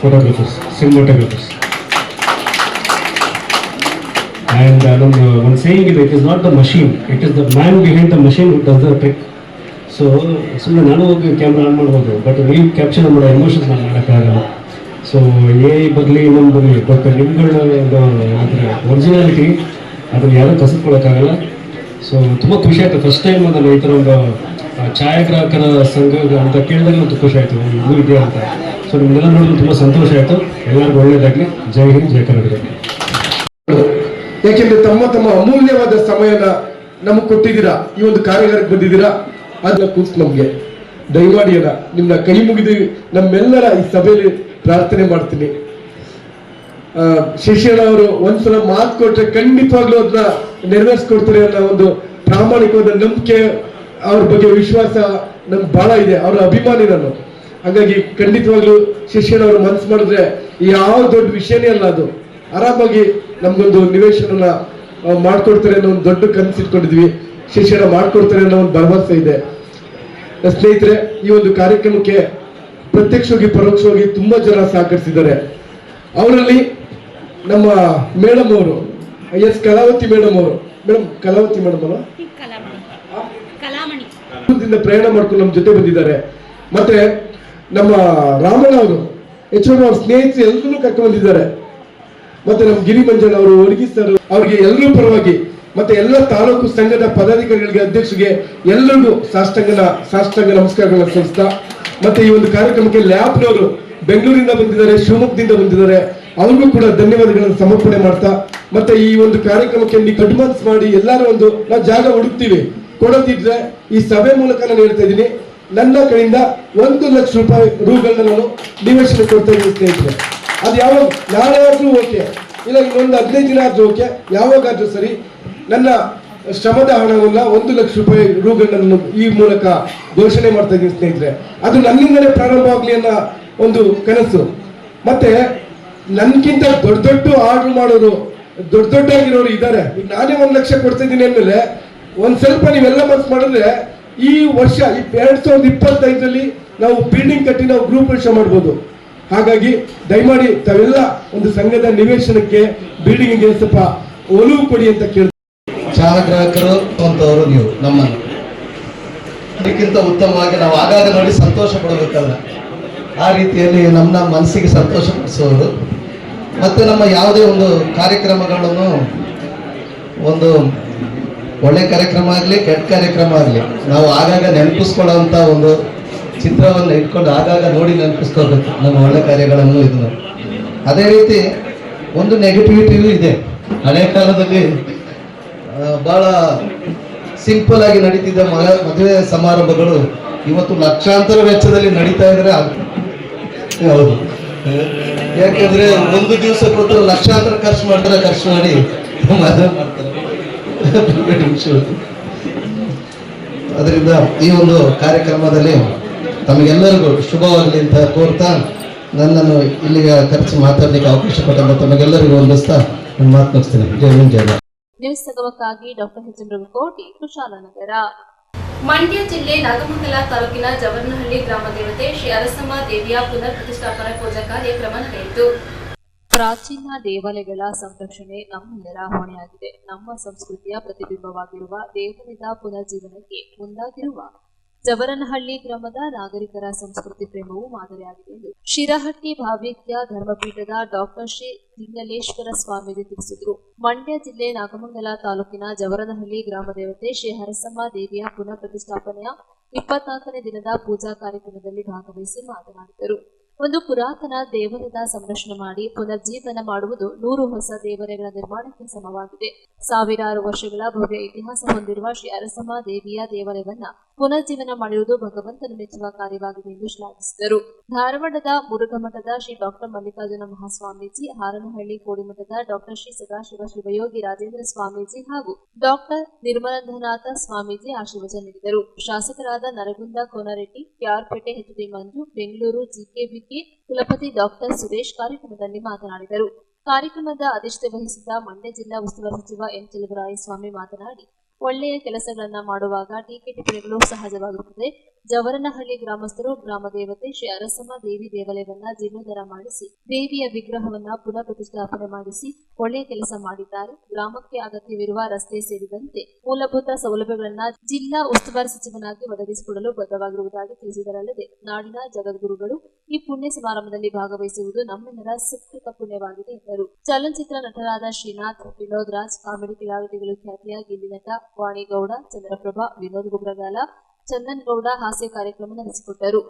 photographers, cinematographers. And one saying is, it is not the machine, it is the man behind the machine who does the trick. So ಸುಮ್ಮನೆ ನಾನು ಹೋಗಿ camera on ಮಾಡ್ಬೋದು, but reel capture ಮಾಡೋ emotions ನಾನು ಮಾಡೋಕ್ಕಾಗಲ್ಲ. So ಬರಲಿ ಇನ್ನೊಂದು ಬರಲಿ, ಬಟ್ ನಿಮ್ಗಳ ಅದರ ಒರಿಜಿನಾಲಿಟಿ ಅದನ್ನು ಯಾರೂ ಕಸಿದ್ಕೊಳ್ಳೋಕ್ಕಾಗಲ್ಲ. ಸೊ ತುಂಬ ಖುಷಿ ಆಯಿತು ಫಸ್ಟ್ ಟೈಮ್ ಅದನ್ನು ಈ ಥರ ಒಂದು ಛಾಯಾಗ್ರಾಹಕರ ಸಂಘ ಅಂತ ಕೇಳಿದಾಗ ಒಂದು ಖುಷಿ ಆಯಿತು, ಇದು ಇದೆಯಾ ಅಂತ. ಸೊ ನಿಮ್ಗೆಲ್ಲ ನೋಡಿದ್ರೆ ತುಂಬ ಸಂತೋಷ ಆಯಿತು. ಎಲ್ಲರಿಗೂ ಒಳ್ಳೆಯದಾಗಲಿ. ಜೈ ಹಿಂದ್, ಜೈ ಕರ್ನಾಟಕ. ಯಾಕೆಂದ್ರೆ ತಮ್ಮ ಅಮೂಲ್ಯವಾದ ಸಮಯನ ನಮಗೆ ಕೊಟ್ಟಿದ್ದೀರಾ, ಈ ಒಂದು ಕಾರ್ಯಗಾರಕ್ಕೆ ಬಂದಿದ್ದೀರಾ, ಅದನ್ನ ಕೂತ್ ನಮ್ಗೆ ದಯಮಾಡಿ ಅಲ್ಲ ನಿಮ್ನ ಕೈ ಮುಗಿದು ನಮ್ಮೆಲ್ಲರ ಈ ಸಭೆಯಲ್ಲಿ ಪ್ರಾರ್ಥನೆ ಮಾಡ್ತೀನಿ. ಶಿಷ್ಯಣ್ಣ ಅವರು ಒಂದ್ಸಲ ಮಾತು ಕೊಟ್ರೆ ಖಂಡಿತವಾಗ್ಲೂ ಅದನ್ನ ನೆರವೇರಿಸ್ಕೊಡ್ತಾರೆ ಅನ್ನೋ ಒಂದು ಪ್ರಾಮಾಣಿಕವಾದ ನಂಬಿಕೆ, ಅವ್ರ ಬಗ್ಗೆ ವಿಶ್ವಾಸ ನಮ್ಗೆ ಬಹಳ ಇದೆ. ಅವ್ರ ಅಭಿಮಾನಿ ನಾನು. ಹಾಗಾಗಿ ಖಂಡಿತವಾಗ್ಲೂ ಶಿಷ್ಯಣ್ಣ ಅವರು ಮನಸ್ಸು ಮಾಡಿದ್ರೆ ಯಾವ ದೊಡ್ಡ ವಿಷಯನೇ ಅಲ್ಲ, ಅದು ಆರಾಮಾಗಿ ನಮ್ಗೊಂದು ನಿವೇಶನ ಮಾಡ್ಕೊಡ್ತಾರೆ ಅನ್ನೋ ಒಂದು ದೊಡ್ಡ ಕನಸು ಇಟ್ಕೊಂಡಿದ್ವಿ. ಶಿಕ್ಷಣ ಮಾಡ್ಕೊಡ್ತಾರೆ ಅನ್ನೋ ಒಂದು ಭರವಸೆ ಇದೆ. ಸ್ನೇಹಿತರೆ, ಈ ಒಂದು ಕಾರ್ಯಕ್ರಮಕ್ಕೆ ಪ್ರತ್ಯಕ್ಷವಾಗಿ ಪರೋಕ್ಷವಾಗಿ ತುಂಬಾ ಜನ ಸಹಕರಿಸಿದ್ದಾರೆ. ಅವರಲ್ಲಿ ನಮ್ಮ ಮೇಡಮ್ ಅವರು, ಎಸ್ ಕಲಾವತಿ ಮೇಡಮ್ ಅವರು, ಮೇಡಮ್ ಕಲಾವತಿ ಮೇಡಮ್ ಅಲ್ಲ, ಪ್ರಯಾಣ ಮಾಡ್ಕೊಂಡು ನಮ್ಮ ಜೊತೆ ಬಂದಿದ್ದಾರೆ. ಮತ್ತೆ ನಮ್ಮ ರಾಮಣ್ಣ ಅವರು, HR ಅವ್ರ ಸ್ನೇಹಿತರು ಎಲ್ಲರೂ ಕರ್ಕೊಂಡು ಬಂದಿದ್ದಾರೆ. ಮತ್ತೆ ನಮ್ಮ ಗಿರಿ ಮಂಜನ್ ಅವರು, ವರ್ಗಿ ಸರ್, ಅವ್ರಿಗೆ ಎಲ್ಲರೂ ಪರವಾಗಿ ಮತ್ತೆ ಎಲ್ಲ ತಾಲೂಕು ಸಂಘದ ಪದಾಧಿಕಾರಿಗಳಿಗೆ, ಅಧ್ಯಕ್ಷರಿಗೆ ಎಲ್ಲರಿಗೂ ಸಾಷ್ಟಾಂಗ ನಮಸ್ಕಾರಗಳನ್ನ ಸಲ್ಲಿಸ್ತಾ, ಮತ್ತೆ ಈ ಒಂದು ಕಾರ್ಯಕ್ರಮಕ್ಕೆ ಲ್ಯಾಬ್ನವರು ಬೆಂಗಳೂರಿಂದ ಬಂದಿದ್ದಾರೆ, ಶಿವಮೊಗ್ಗದಿಂದ ಬಂದಿದ್ದಾರೆ, ಅವ್ರಿಗೂ ಕೂಡ ಧನ್ಯವಾದಗಳನ್ನು ಸಮರ್ಪಣೆ ಮಾಡ್ತಾ, ಮತ್ತೆ ಈ ಒಂದು ಕಾರ್ಯಕ್ರಮಕ್ಕೆ ನೀವು ಅಡ್ವಾನ್ಸ್ ಮಾಡಿ ಎಲ್ಲರೂ ನಾವು ಜಾಗ ಹುಡುಕ್ತೀವಿ, ಕೊಡೋದಿದ್ರೆ ಈ ಸಭೆ ಮೂಲಕ ನಾನು ಹೇಳ್ತಾ ಇದ್ದೀನಿ, ನನ್ನ ಕಡೆಯಿಂದ 1 ಲಕ್ಷ ರೂಪಾಯಿ ನಾನು ನಿವೇಶನ ಕೊಡ್ತಾ ಇದ್ದೀನಿ ಸ್ನೇಹಿತರೆ. ಅದು ಯಾವಾಗ ನಾಳೆ ಆದ್ರೂ ಓಕೆ, ಇಲ್ಲ ಇನ್ನೊಂದು 15 ದಿನ ಆದ್ರೂ ಓಕೆ, ಯಾವಾಗಾದ್ರೂ ಸರಿ, ನನ್ನ ಶ್ರಮದ ಹಣವನ್ನ 1 ಲಕ್ಷ ರೂಪಾಯಿ ಈ ಮೂಲಕ ಘೋಷಣೆ ಮಾಡ್ತಾ ಇದ್ದೀನಿ ಸ್ನೇಹಿತರೆ. ಅದು ನನ್ನಿಂದಲೇ ಪ್ರಾರಂಭ ಆಗ್ಲಿ ಅನ್ನೋ ಒಂದು ಕನಸು. ಮತ್ತೆ ನನ್ಗಿಂತ ದೊಡ್ಡ ಆರ್ಡರ್ ಮಾಡೋರು, ದೊಡ್ಡಾಗಿರೋರು ಇದ್ದಾರೆ. ಈಗ ನಾನೇ 1 ಲಕ್ಷ ಕೊಡ್ತಾ ಇದ್ದೀನಿ ಅಂದ್ಮೇಲೆ ಒಂದ್ ಸ್ವಲ್ಪ ನೀವೆಲ್ಲ ಮನಸ್ಸು ಮಾಡಿದ್ರೆ ಈ ವರ್ಷ 2025ರಲ್ಲಿ ನಾವು ಬಿಲ್ಡಿಂಗ್ ಕಟ್ಟಿ ನಾವು ಗೃಹಪ್ರವೇಶ ಮಾಡ್ಬೋದು. ಹಾಗಾಗಿ ದಯಮಾಡಿ ತಾವೆಲ್ಲ ಒಂದು ಸಂಘದ ನಿವೇಶನಕ್ಕೆ ಬಿಲ್ಡಿಂಗ್ಗೆ ಸ್ವಲ್ಪ ಒಲವು ಕೊಡಿ ಅಂತ ಕೇಳ್ತೀವಿ. ಛಾಯಾಗ್ರಾಹಕರು ಅಂತವರು ನೀವು ನಮ್ಮನ್ನು ಅದಕ್ಕಿಂತ ಉತ್ತಮವಾಗಿ ನಾವು ಆಗಾಗ ನೋಡಿ ಸಂತೋಷ ಪಡಬೇಕಲ್ಲ, ಆ ರೀತಿಯಲ್ಲಿ ನಮ್ಮ ಮನಸ್ಸಿಗೆ ಸಂತೋಷ ಪಡಿಸುವವರು. ಮತ್ತು ನಮ್ಮ ಯಾವುದೇ ಒಂದು ಕಾರ್ಯಕ್ರಮಗಳನ್ನು ಒಂದು ಒಳ್ಳೆ ಕಾರ್ಯಕ್ರಮ ಆಗಲಿ ಕೆಟ್ಟ ಕಾರ್ಯಕ್ರಮ ಆಗಲಿ ನಾವು ಆಗಾಗ ನೆನಪಿಸ್ಕೊಳ್ಳೋವಂಥ ಒಂದು ಚಿತ್ರವನ್ನು ಇಟ್ಕೊಂಡು ಆಗಾಗ ನೋಡಿ ನೆನಪಿಸ್ಕೋಬೇಕು ನಮ್ಮ ಒಳ್ಳೆ ಕಾರ್ಯಗಳನ್ನು. ಇದನ್ನು ಅದೇ ರೀತಿ ಒಂದು ನೆಗೆಟಿವಿಟಿಯೂ ಇದೆ. ಹಳೆ ಕಾಲದಲ್ಲಿ ಭಾಳ ಸಿಂಪಲ್ ಆಗಿ ನಡೀತಿದ್ದ ಮದುವೆ ಸಮಾರಂಭಗಳು ಇವತ್ತು ಲಕ್ಷಾಂತರ ವೆಚ್ಚದಲ್ಲಿ ನಡೀತಾ ಇದ್ರೆ ಹೌದು. ಯಾಕೆಂದ್ರೆ ಒಂದು ದಿವಸ ಕೊಟ್ಟು ಲಕ್ಷಾಂತರ ಖರ್ಚು ಮಾಡಿ ಮದುವೆ ಮಾಡ್ತಾರೆ. ಅದರಿಂದ ಈ ಒಂದು ಕಾರ್ಯಕ್ರಮದಲ್ಲಿ ತಮಗೆಲ್ಲರಿಗೂ ಶುಭವಾಗಲಿ ಅಂತ ಕೋರ್ತಾ ನನ್ನನ್ನು ಇಲ್ಲಿಗೆ ಖರ್ಚು ಮಾತಾಡ್ಲಿಕ್ಕೆ ಅವಕಾಶ ಕೊಟ್ಟಂತ ತಮಗೆಲ್ಲರಿಗೂ ವಂದಿಸ್ತಾ ನನ್ನ ಮಾತು ಮುಗಿಸ್ತೇನೆ. ಜೈ ಹಿಂದ್ ಜೈ ಭಾರತ್. ನ್ಯೂಸ್ ಸಗವಕ್ಕಾಗಿ ಡಾಕ್ಟರ್ ಎಚ್ ಮೃಗಕೋಟಿ, ಕುಶಾಲನಗರ. ಮಂಡ್ಯ ಜಿಲ್ಲೆ ನಾಗಮಂಗಲ ತಾಲೂಕಿನ ಜವರನಹಳ್ಳಿ ಗ್ರಾಮ ದೇವತೆ ಶ್ರೀ ಅರಸಮ್ಮ ದೇವಿಯ ಪುನರ್ ಪ್ರತಿಷ್ಠಾಪನಾ ಪೂಜಾ ಕಾರ್ಯಕ್ರಮ ನಡೆಯಿತು. ಪ್ರಾಚೀನ ದೇವಾಲಯಗಳ ಸಂರಕ್ಷಣೆ ನಮ್ಮೆಲ್ಲರ ಹೊಣೆಯಾಗಿದೆ. ನಮ್ಮ ಸಂಸ್ಕೃತಿಯ ಪ್ರತಿಬಿಂಬವಾಗಿರುವ ದೇವಾಲಯದ ಪುನರ್ಜೀವನಕ್ಕೆ ಮುಂದಾಗಿರುವ ಜವರನಹಳ್ಳಿ ಗ್ರಾಮದ ನಾಗರಿಕರ ಸಂಸ್ಕೃತಿ ಪ್ರೇಮವು ಮಾದರಿಯಾಗಿದೆ ಎಂದು ಶಿರಹಟ್ಟಿ ಭಾವ್ಯತ್ಯ ಧರ್ಮಪೀಠದ ಡಾಕ್ಟರ್ ಶ್ರೀ ಲಿಂಗಲೇಶ್ವರ ಸ್ವಾಮೀಜಿ ತಿಳಿಸಿದರು. ಮಂಡ್ಯ ಜಿಲ್ಲೆ ನಾಗಮಂಗಲ ತಾಲೂಕಿನ ಜವರನಹಳ್ಳಿ ಗ್ರಾಮ ದೇವತೆ ಶ್ರೀ ಹರಸಮ್ಮ ದೇವಿಯ ಪುನಃ ಪ್ರತಿಷ್ಠಾಪನೆಯ 24ನೇ ದಿನದ ಪೂಜಾ ಕಾರ್ಯಕ್ರಮದಲ್ಲಿ ಭಾಗವಹಿಸಿ ಮಾತನಾಡಿದರು. ಒಂದು ಪುರಾತನ ದೇವಾಲಯದ ಸಂರಕ್ಷಣೆ ಮಾಡಿ ಪುನರ್ಜೀವನ ಮಾಡುವುದು 100 ಹೊಸ ದೇವಾಲಯಗಳ ನಿರ್ಮಾಣಕ್ಕೆ ಸಮವಾಗಿದೆ. ಸಾವಿರಾರು ವರ್ಷಗಳ ಭವ್ಯ ಇತಿಹಾಸ ಹೊಂದಿರುವ ಶ್ರೀ ಅರಸಮ್ಮ ದೇವಿಯ ದೇವಾಲಯವನ್ನ ಪುನರ್ಜೀವನ ಮಾಡಿರುವುದು ಭಗವಂತನ ಮೆಚ್ಚುವ ಕಾರ್ಯವಾಗಿದೆ ಎಂದು ಶ್ಲಾಘಿಸಿದರು. ಧಾರವಾಡದ ಮುರುಘಮಠದ ಶ್ರೀ ಡಾಕ್ಟರ್ ಮಲ್ಲಿಕಾರ್ಜುನ ಮಹಾಸ್ವಾಮೀಜಿ, ಹಾರನಹಳ್ಳಿ ಕೋಡಿಮಠದ ಡಾಕ್ಟರ್ ಶ್ರೀ ಸದಾಶಿವ ಶಿವಯೋಗಿ ರಾಜೇಂದ್ರ ಸ್ವಾಮೀಜಿ ಹಾಗೂ ಡಾಕ್ಟರ್ ನಿರ್ಮಲಂದನಾಥ ಸ್ವಾಮೀಜಿ ಆಶೀರ್ವಚನ ನೀಡಿದರು. ಶಾಸಕರಾದ ನರಗುಂದ ಕೋನರೆಡ್ಡಿ, ಕ್ಯಾರ್ಪೇಟೆ ಎಚ್.ಡಿ. ಮಂಜು, ಬೆಂಗಳೂರು ಜಿಕೆವಿಕೆ ಕುಲಪತಿ ಡಾಕ್ಟರ್ ಸುರೇಶ್ ಕಾರ್ಯಕ್ರಮದಲ್ಲಿ ಮಾತನಾಡಿದರು. ಕಾರ್ಯಕ್ರಮದ ಅಧ್ಯಕ್ಷತೆ ವಹಿಸಿದ್ದ ಮಂಡ್ಯ ಜಿಲ್ಲಾ ಉಸ್ತುವಾರಿ ಸಚಿವ ಎಂ. ಚಲುವರಾಯಸ್ವಾಮಿ ಮಾತನಾಡಿ, ಒಳ್ಳೆಯ ಕೆಲಸಗಳನ್ನ ಮಾಡುವಾಗ ಟೀಕೆ ಟಿಪ್ಪಣಿಗಳು ಸಹಜವಾಗಿರುತ್ತದೆ. ಜವರನಹಳ್ಳಿ ಗ್ರಾಮಸ್ಥರು ಗ್ರಾಮ ದೇವತೆ ಶ್ರೀ ಅರಸಮ್ಮ ದೇವಿ ದೇವಾಲಯವನ್ನ ಜೀರ್ಣೋದ್ಧಾರ ಮಾಡಿಸಿ ದೇವಿಯ ವಿಗ್ರಹವನ್ನ ಪುನಃ ಪ್ರತಿಷ್ಠಾಪನೆ ಮಾಡಿಸಿ ಒಳ್ಳೆಯ ಕೆಲಸ ಮಾಡಿದ್ದಾರೆ. ಗ್ರಾಮಕ್ಕೆ ಅಗತ್ಯವಿರುವ ರಸ್ತೆ ಸೇರಿದಂತೆ ಮೂಲಭೂತ ಸೌಲಭ್ಯಗಳನ್ನ ಜಿಲ್ಲಾ ಉಸ್ತುವಾರಿ ಸಚಿವನಾಗಿ ಒದಗಿಸಿಕೊಡಲು ಬದ್ಧವಾಗಿರುವುದಾಗಿ ತಿಳಿಸಿದರಲ್ಲದೆ, ನಾಡಿನ ಜಗದ್ಗುರುಗಳು ಈ ಪುಣ್ಯ ಸಮಾರಂಭದಲ್ಲಿ ಭಾಗವಹಿಸುವುದು ನಮ್ಮೆಲ್ಲರ ಸುಕೃತ ಪುಣ್ಯವಾಗಿದೆ ಎಂದರು. ಚಲನಚಿತ್ರ ನಟರಾದ ಶ್ರೀನಾಥ್, ವಿನೋದ್ ರಾಜ್, ಕಾಮಿಡಿ ಕಿಲಾಡಿಗಳು ಖ್ಯಾತಿಯ ಗಿಲ್ಲಿ ನಟ ವಾಣಿಗೌಡ, ಚಂದ್ರಪ್ರಭಾ, ವಿನೋದ್ ಗುಬ್ರಗಾಲ, ಚಂದನ್ ಗೌಡ ಹಾಸ್ಯ ಕಾರ್ಯಕ್ರಮ ನಡೆಸಿಕೊಟ್ಟರು.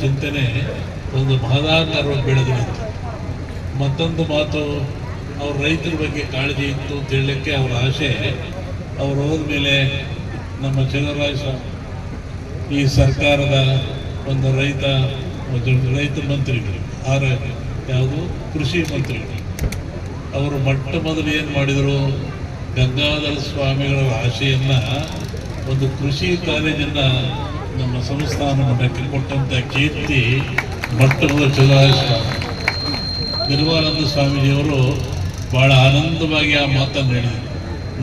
ಚಿಂತನೆ ಒಂದು ಮಹದಾಕಾರವಾಗಿ ಬೆಳೆದು ನಿಂತು. ಮತ್ತೊಂದು ಮಾತು, ಅವ್ರ ರೈತರ ಬಗ್ಗೆ ಕಾಳಜಿ ಇತ್ತು ಅಂತ ಹೇಳಲಿಕ್ಕೆ ಅವರ ಆಸೆ. ಅವ್ರು ಹೋದ್ಮೇಲೆ ನಮ್ಮ ಚನ್ನರಾಜ ಈ ಸರ್ಕಾರದ ಒಂದು ರೈತ ಮಂತ್ರಿಗಳು, ಯಾವುದು ಕೃಷಿ ಮಂತ್ರಿಗಳು, ಅವರು ಮೊಟ್ಟ ಮೊದಲು ಏನು ಮಾಡಿದರು, ಗಂಗಾಧರ ಸ್ವಾಮಿಗಳ ಆಶೆಯನ್ನು ಒಂದು ಕೃಷಿ ಕಾಲೇಜನ್ನು ನಮ್ಮ ಸಂಸ್ಥಾನ ಮಟ್ಟಕ್ಕೆ ಕೊಟ್ಟಂಥ ಕೀರ್ತಿ ಮೊಟ್ಟ ಮೊದಲು ಚನ್ನರಾಜ ನಿರ್ಮಲಾನಂದ ಸ್ವಾಮೀಜಿಯವರು ಭಾಳ ಆನಂದವಾಗಿ ಆ ಮಾತನ್ನು ಹೇಳಿದರು.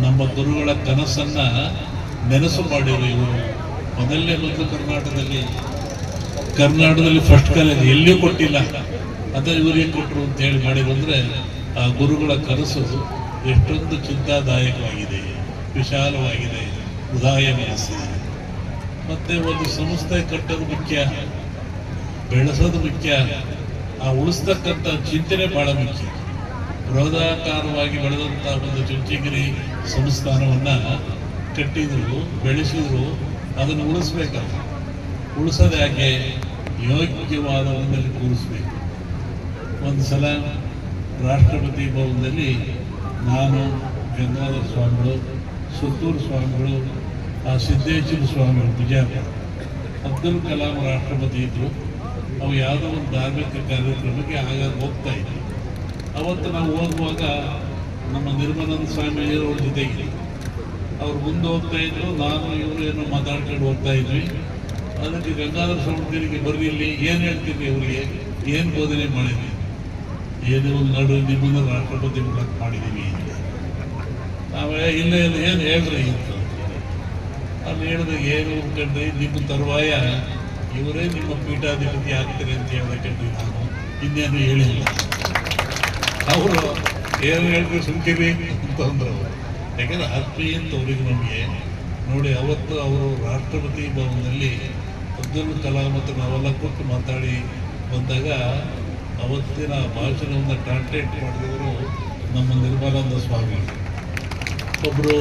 ನಮ್ಮ ಗುರುಗಳ ಕನಸನ್ನು ನೆನಸು ಮಾಡಿದರು. ಇವರು ಮೊದಲು ಕರ್ನಾಟಕದಲ್ಲಿ ಫಸ್ಟ್ ಕಾಲೇಜ್ ಎಲ್ಲಿಯೂ ಕೊಟ್ಟಿಲ್ಲ, ಅದನ್ನು ಇವರಿಗೆ ಕೊಟ್ಟರು ಅಂತ ಹೇಳಿ ಮಾಡಿರಂದರೆ ಆ ಗುರುಗಳ ಕನಸು ಎಷ್ಟೊಂದು ಚಿಂತಾದಾಯಕವಾಗಿದೆ, ವಿಶಾಲವಾಗಿದೆ, ಉದಾಯ ಮನಸ್ಸಿದೆ. ಮತ್ತು ಒಂದು ಸಂಸ್ಥೆ ಕಟ್ಟೋದು ಮುಖ್ಯ, ಬೆಳೆಸೋದು ಮುಖ್ಯ, ಆ ಉಳಿಸ್ತಕ್ಕಂಥ ಚಿಂತನೆ ಭಾಳ ಮುಖ್ಯ. ಬೃಹದಾಕಾರವಾಗಿ ಬೆಳೆದಂಥ ಒಂದು ಚುಂಚನಗಿರಿ ಸಂಸ್ಥಾನವನ್ನು ಕಟ್ಟಿದ್ರು, ಬೆಳೆಸಿದ್ರು, ಅದನ್ನು ಉಳಿಸ್ಬೇಕಲ್ಲ. ಉಳಿಸೋದು ಯಾಕೆ? ಯೋಗ್ಯವಾದ ಒಂದಲ್ಲಿ ಕೂರಿಸ್ಬೇಕು. ಒಂದು ಸಲ ರಾಷ್ಟ್ರಪತಿ ಭವನದಲ್ಲಿ ನಾನು, ಗಂಗಾಧರ ಸ್ವಾಮಿಗಳು, ಸುತ್ತೂರು ಸ್ವಾಮಿಗಳು, ಆ ಸಿದ್ದೇಶ್ವರ ಸ್ವಾಮಿಗಳು ಬಿಜಾಪುರ, ಅಬ್ದುಲ್ ಕಲಾಂ ರಾಷ್ಟ್ರಪತಿ ಇದ್ದರು. ಅವು ಯಾವುದೋ ಒಂದು ಧಾರ್ಮಿಕ ಕಾರ್ಯಕ್ರಮಕ್ಕೆ ಆಗಾಗ ಹೋಗ್ತಾ ಇದ್ವಿ. ಅವತ್ತು ನಾವು ಹೋಗುವಾಗ ನಮ್ಮ ನಿರ್ಮಲಾನಂದ ಸ್ವಾಮೀಜಿಯವ್ರ ಜೊತೆಗೆ ಅವ್ರು ಮುಂದೆ ಹೋಗ್ತಾ ಇದ್ರು, ನಾನು ಇವರು ಏನೋ ಮಾತಾಡ್ಕೊಂಡು ಹೋಗ್ತಾ ಇದ್ವಿ. ಅದಕ್ಕೆ ಗಂಗಾಧರ ಸ್ವಾಮಿಗಳಿಗೆ ಬರ್ರಿ, ಇಲ್ಲಿ ಏನು ಹೇಳ್ತೀವಿ, ಅವರಿಗೆ ಏನು ಬೋಧನೆ ಮಾಡಿದ್ವಿ, ಏನು ನಡು ನಿಮ್ಮನ್ನು ರಾಷ್ಟ್ರಪತಿ ಮೂಲಕ ಮಾಡಿದ್ದೀವಿ ಅಂತ. ಆಮೇಲೆ ಇಲ್ಲ ಏನು ಹೇಳ್ರಿ ಅಂತ ಅಲ್ಲಿ ಹೇಳಿದಾಗ ಏನು ಕಂಡ್ರಿ, ನಿಮ್ಮ ತರುವಾಯ ಇವರೇ ನಿಮ್ಮ ಪೀಠಾಧಿಪತಿ ಆಗ್ತಾರೆ ಅಂತ ಹೇಳಬೇಕಂಡ್ರಿ, ನಾನು ಇನ್ನೇನು ಹೇಳಿಲ್ಲ. ಅವರು ಏನು ಹೇಳಿದ್ರು ಸುಮ್ಕಿರಿ ಅಂತಂದ್ರು ಅವರು. ಯಾಕಂದರೆ ಆತ್ಮೀಯ ಅಂತ ಅವ್ರಿಗೆ ನಮಗೆ ನೋಡಿ. ಅವತ್ತು ಅವರು ರಾಷ್ಟ್ರಪತಿ ಭವನದಲ್ಲಿ ಅಬ್ದುಲ್ ಕಲಾಂ ಮತ್ತು ನಾವೆಲ್ಲ ಕೊಟ್ಟು ಮಾತಾಡಿ ಬಂದಾಗ ಅವತ್ತಿನ ಭಾಷಣವನ್ನು ಟ್ರಾನ್ಸ್ಲೇಟ್ ಮಾಡಿದವರು ನಮ್ಮ ನಿರ್ಮಲಾನಂದ ಸ್ವಾಮಿಗಳು. ಒಬ್ಬರು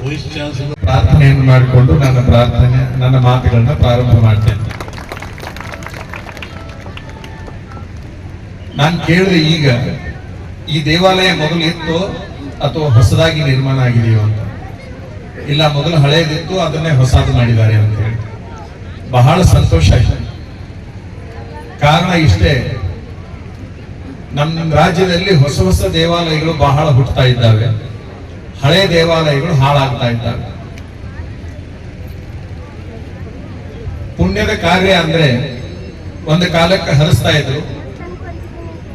ವೈಸ್ ಚಾನ್ಸಲರ್ ಪ್ರಾರ್ಥನೆಯನ್ನು ಮಾಡಿಕೊಂಡು ನನ್ನ ಮಾತುಗಳನ್ನ ಪ್ರಾರಂಭ ಮಾಡ್ತೇನೆ. ನಾನು ಕೇಳಿದೆ, ಈಗ ಈ ದೇವಾಲಯ ಮೊದಲು ಇತ್ತು ಅಥವಾ ಹೊಸದಾಗಿ ನಿರ್ಮಾಣ ಆಗಿದೆಯೋ ಅಂತ. ಇಲ್ಲ, ಮೊದಲು ಹಳೆಯದಿತ್ತು, ಅದನ್ನೇ ಹೊಸದು ಮಾಡಿದ್ದಾರೆ ಅಂತ ಹೇಳಿ ಬಹಳ ಸಂತೋಷ ಆಯ್ತು. ಕಾರಣ ಇಷ್ಟೇ, ನಮ್ಮ ರಾಜ್ಯದಲ್ಲಿ ಹೊಸ ಹೊಸ ದೇವಾಲಯಗಳು ಬಹಳ ಹುಟ್ಟುತ್ತಾ ಇದ್ದಾವೆ, ಹಳೆ ದೇವಾಲಯಗಳು ಹಾಳಾಗ್ತಾ ಇದ್ದಾವೆ. ಪುಣ್ಯದ ಕಾರ್ಯ ಅಂದ್ರೆ ಒಂದು ಕಾಲಕ್ಕೆ ಹರಿಸ್ತಾ ಇದ್ರು,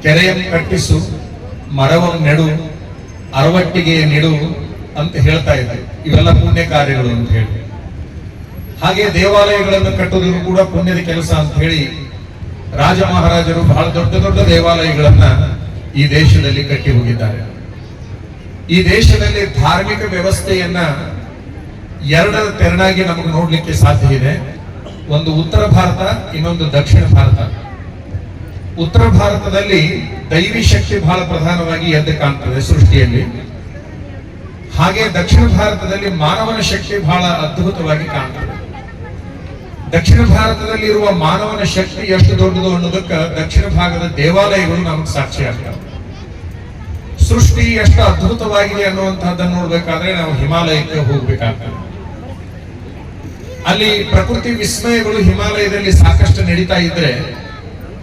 ಕೆರೆಯನ್ನು ಕಟ್ಟಿಸು, ಮರವನ್ನು ನೆಡು, ಅರವಟ್ಟಿಗೆ ನೆಡು ಅಂತ ಹೇಳ್ತಾ ಇದ್ರು. ಇವೆಲ್ಲ ಪುಣ್ಯ ಕಾರ್ಯಗಳು ಅಂತ ಹೇಳಿ. ಹಾಗೆ ದೇವಾಲಯಗಳನ್ನು ಕಟ್ಟೋದು ಕೂಡ ಪುಣ್ಯದ ಕೆಲಸ ಅಂತ ಹೇಳಿ ರಾಜ ಮಹಾರಾಜರು ಬಹಳ ದೊಡ್ಡ ದೊಡ್ಡ ದೇವಾಲಯಗಳನ್ನ ಈ ದೇಶದಲ್ಲಿ ಕಟ್ಟಿ ಹೋಗಿದ್ದಾರೆ. ಈ ದೇಶದಲ್ಲಿ ಧಾರ್ಮಿಕ ವ್ಯವಸ್ಥೆಯನ್ನ ಎರಡರ ತೆರನಾಗಿ ನಮಗೆ ನೋಡ್ಲಿಕ್ಕೆ ಸಾಧ್ಯ ಇದೆ. ಒಂದು ಉತ್ತರ ಭಾರತ, ಇನ್ನೊಂದು ದಕ್ಷಿಣ ಭಾರತ. ಉತ್ತರ ಭಾರತದಲ್ಲಿ ದೈವಿ ಶಕ್ತಿ ಬಹಳ ಪ್ರಧಾನವಾಗಿ ಎದ್ದು ಕಾಣ್ತದೆ ಸೃಷ್ಟಿಯಲ್ಲಿ. ಹಾಗೆ ದಕ್ಷಿಣ ಭಾರತದಲ್ಲಿ ಮಾನವನ ಶಕ್ತಿ ಬಹಳ ಅದ್ಭುತವಾಗಿ ಕಾಣ್ತದೆ. ದಕ್ಷಿಣ ಭಾರತದಲ್ಲಿ ಇರುವ ಮಾನವನ ಶಕ್ತಿ ಎಷ್ಟು ದೊಡ್ಡದು ಅನ್ನೋದಕ್ಕೆ ದಕ್ಷಿಣ ಭಾಗದ ದೇವಾಲಯಗಳು ನಮಗೆ ಸಾಕ್ಷಿ ಆಗ್ತವೆ. ಸೃಷ್ಟಿ ಎಷ್ಟು ಅದ್ಭುತವಾಗಿದೆ ಅನ್ನುವಂತಹದ್ದನ್ನು ನೋಡ್ಬೇಕಾದ್ರೆ ನಾವು ಹಿಮಾಲಯಕ್ಕೆ ಹೋಗ್ಬೇಕಾಗ್ತದೆ. ಅಲ್ಲಿ ಪ್ರಕೃತಿ ವಿಸ್ಮಯಗಳು ಹಿಮಾಲಯದಲ್ಲಿ ಸಾಕಷ್ಟು ನಡೀತಾ ಇದ್ರೆ,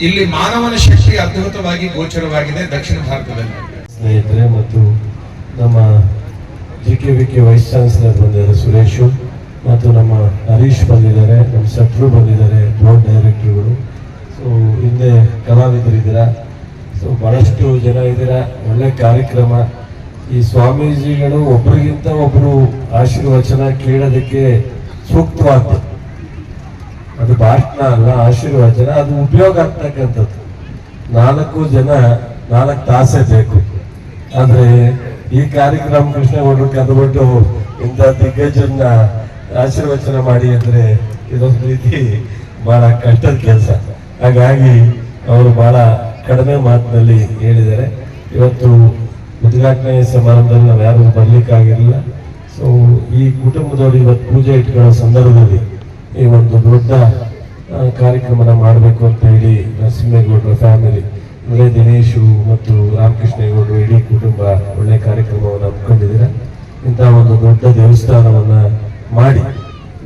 ಇಲ್ಲಿ ಮಾನವನ ಶಕ್ತಿ ಅದ್ಭುತವಾಗಿ ಗೋಚರವಾಗಿದೆ ದಕ್ಷಿಣ ಭಾರತದಲ್ಲಿ. ಸ್ನೇಹಿತರೆ ಮತ್ತು ನಮ್ಮ JKVK ವೈಸ್ ಚಾನ್ಸಲರ್ ಬಂದಿದ್ದಾರೆ ಸುರೇಶು, ಮತ್ತು ನಮ್ಮ ಹರೀಶ್ ಬಂದಿದ್ದಾರೆ, ನಮ್ಮ ಶತ್ರು ಬಂದಿದ್ದಾರೆ, ಬೋರ್ಡ್ ಡೈರೆಕ್ಟರ್ಗಳು. ಸೊ ಹಿಂದೆ ಕಲಾವಿದರಿದ್ದೀರಾ, ಸೊ ಬಹಳಷ್ಟು ಜನ ಇದ್ದೀರಾ. ಒಳ್ಳೆ ಕಾರ್ಯಕ್ರಮ. ಈ ಸ್ವಾಮೀಜಿಗಳು ಒಬ್ಬರಿಗಿಂತ ಒಬ್ಬರು ಆಶೀರ್ವಚನ ಕೇಳೋದಕ್ಕೆ ಸೂಕ್ತವಾಗ್ತದೆ. ಅದು ಭಾಷಣ ಅಲ್ಲ, ಆಶೀರ್ವಚನ. ಅದು ಉಪಯೋಗ ಆಗ್ತಕ್ಕಂಥದ್ದು. 4 ಜನ 4 ತಾಸೇ ಬೇಕು. ಆದ್ರೆ ಈ ಕಾರ್ಯಕ್ರಮ ಕೃಷ್ಣಗೌಡರು ಕದ್ಬಿಟ್ಟು ಇಂಥ ದಿಗ್ಗಜನ್ನ ಆಶೀರ್ವಚನ ಮಾಡಿ ಅಂದ್ರೆ ಇದೊಂದು ರೀತಿ ಬಹಳ ಕಷ್ಟದ ಕೆಲಸ. ಹಾಗಾಗಿ ಅವರು ಬಹಳ ಕಡಿಮೆ ಮಾತಿನಲ್ಲಿ ಹೇಳಿದ್ದಾರೆ. ಇವತ್ತು ಉದ್ಘಾಟನೆ ಸಮಾರಂಭದಲ್ಲಿ ನಾವು ಯಾರು ಬರ್ಲಿಕ್ಕಾಗಿರಲಿಲ್ಲ. ಸೊ ಈ ಕುಟುಂಬದವರು ಇವತ್ತು ಪೂಜೆ ಇಟ್ಕೊಳ್ಳೋ ಸಂದರ್ಭದಲ್ಲಿ ಈ ಒಂದು ದೊಡ್ಡ ಕಾರ್ಯಕ್ರಮನ ಮಾಡಬೇಕು ಅಂತ ಹೇಳಿ ನರಸಿಂಹೇಗೌಡರ ಫ್ಯಾಮಿಲಿ ಅಂದರೆ ದಿನೇಶು ಮತ್ತು ರಾಮಕೃಷ್ಣೇಗೌಡರು ಇಡೀ ಕುಟುಂಬ ಒಳ್ಳೆ ಕಾರ್ಯಕ್ರಮವನ್ನು ಹಮ್ಮಿಕೊಂಡಿದ್ದೀರ. ಇಂಥ ಒಂದು ದೊಡ್ಡ ದೇವಸ್ಥಾನವನ್ನು ಮಾಡಿ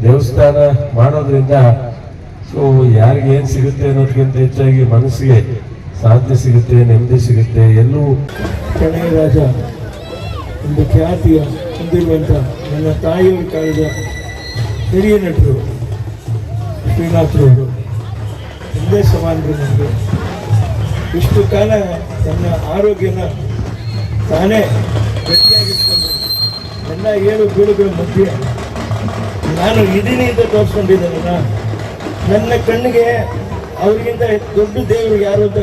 ದೇವಸ್ಥಾನ ಮಾಡೋದ್ರಿಂದ ಸೊ ಯಾರಿಗೆ ಏನು ಸಿಗುತ್ತೆ ಅನ್ನೋದಕ್ಕಿಂತ ಹೆಚ್ಚಾಗಿ ಮನಸ್ಸಿಗೆ ಶಾಂತಿ ಸಿಗುತ್ತೆ, ನೆಮ್ಮದಿ ಸಿಗುತ್ತೆ. ಎಲ್ಲೂ ರಾಜ ಒಂದು ಖ್ಯಾತಿಯ ಹೊಂದಿರುವಂಥ ನನ್ನ ತಾಯಿಯವರು ಕಾಲದ ಹಿರಿಯ ನಟರು ಶ್ರೀನಾಥ್ರವರು ಒಂದೇ ಸಮಾನರು. ನನಗೆ ಇಷ್ಟು ಕಾಲ ತನ್ನ ಆರೋಗ್ಯನ ತಾನೇ ಗಟ್ಟಿಯಾಗಿಟ್ಕೊಂಡು ಎಲ್ಲ ಏಳು ಬೀಳುಗಳ ಮಧ್ಯೆ ನಾನು ಇದೀನಿ ಅಂತ ತೋರಿಸ್ಕೊಂಡಿದ್ದೇನಲ್ಲ, ನನ್ನ ಕಣ್ಣಿಗೆ ಅವ್ರಿಗಿಂತ ದೊಡ್ಡ ದೇವರು ಯಾರು ಅಂತ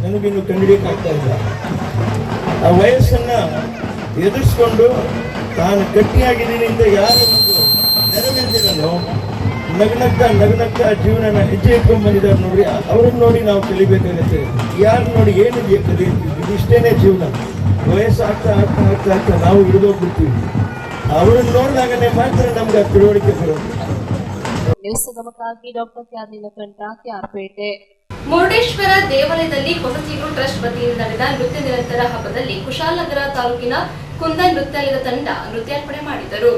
ನನಗಿನ್ನು ಕಂಡುಹಿಡಿಯಕ್ಕಾಗ್ತಾ ಇಲ್ಲ. ಆ ವಯಸ್ಸನ್ನು ಎದುರಿಸ್ಕೊಂಡು ನಾನು ಗಟ್ಟಿಯಾಗಿದ್ದೀನಿ ಅಂತ ಯಾರು ನೆರವೇರಿಸಿದನು ನಗನಗ್ತಾ ಜೀವನನ ಹೆಜ್ಜೆ ಇಟ್ಕೊಂಡು ಬಂದಿದ್ದಾರೆ ನೋಡಿ. ಅವ್ರನ್ನ ನೋಡಿ ನಾವು ಕಲಿಬೇಕಾಗತ್ತೆ. ಯಾರು ನೋಡಿ ಏನಿದೆಯಾ ಕಲಿಯುತ್ತೀವಿ, ಇದಿಷ್ಟೇನೆ ಜೀವನ. ವಯಸ್ಸಾಗ್ತಾ ಆಗ್ತಾ ಆಗ್ತಾ ಆಗ್ತಾ ನಾವು ಹಿಡಿದೋಗ್ಬಿಡ್ತೀವಿ. ಅವರನ್ನು ನೋಡಿದಾಗಲೇ ಮಾತ್ರ ನಮ್ಗೆ ಆ ತಿಳುವಳಿಕೆ ಬರೋದು. ಡಾಕ್ಟರ್ ಕ್ಯಾರ್ ನೀಲಕಂಠ, ಕ್ಯಾರ್ಪೇಟೆ. ಮುರುಡೇಶ್ವರ ದೇವಾಲಯದಲ್ಲಿ ಹೊಸಚಿಗುರು ಟ್ರಸ್ಟ್ ವತಿಯಿಂದ ನಡೆದ ನೃತ್ಯ ನಿರಂತರ ಹಬ್ಬದಲ್ಲಿ ಕುಶಾಲನಗರ ತಾಲೂಕಿನ ಕುಂದ ನೃತ್ಯಾಲಯದ ತಂಡ ನೃತ್ಯಾರ್ಪಣೆ ಮಾಡಿದರು.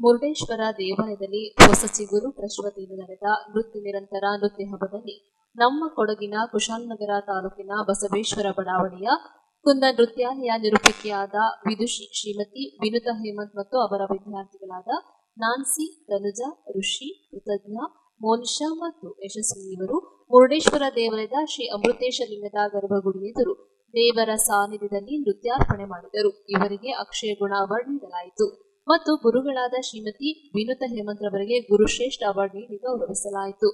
ಮುರುಡೇಶ್ವರ ದೇವಾಲಯದಲ್ಲಿ ಹೊಸಚಿಗುರು ಟ್ರಸ್ಟ್ ವತಿಯಿಂದ ನಡೆದ ನೃತ್ಯ ನಿರಂತರ ನೃತ್ಯ ಹಬ್ಬದಲ್ಲಿ ನಮ್ಮ ಕೊಡಗಿನ ಕುಶಾಲನಗರ ತಾಲೂಕಿನ ಬಸವೇಶ್ವರ ಬಡಾವಣೆಯ ಕುಂದ ನೃತ್ಯಾಲಯ ನಿರೂಪಿಕೆಯಾದ ವಿದುಷಿ ಶ್ರೀಮತಿ ವಿನುತಾ ಹೇಮಂತ್ ಮತ್ತು ಅವರ ವಿದ್ಯಾರ್ಥಿಗಳಾದ ನಾನ್ಸಿ, ತನುಜಾ, ಋಷಿ, ಕೃತಜ್ಞ, ಮೋನಿಶಾ ಮತ್ತು ಯಶಸ್ವಿ ಇವರು ಮುರುಡೇಶ್ವರ ದೇವಾಲಯದ ಶ್ರೀ ಅಮೃತೇಶ ಲಿಂಗದ ಗರ್ಭಗುಡಿ ಎದುರು ದೇವರ ಸಾನ್ನಿಧ್ಯದಲ್ಲಿ ನೃತ್ಯಾರ್ಪಣೆ ಮಾಡಿದರು. ಇವರಿಗೆ ಅಕ್ಷಯ ಗುಣ ಅವಾರ್ಡ್ ನೀಡಲಾಯಿತು ಮತ್ತು ಗುರುಗಳಾದ ಶ್ರೀಮತಿ ವಿನುತಾ ಹೇಮಂತ್ ರವರಿಗೆ ಗುರುಶ್ರೇಷ್ಠ ಅವಾರ್ಡ್ ನೀಡಿ ಗೌರವಿಸಲಾಯಿತು.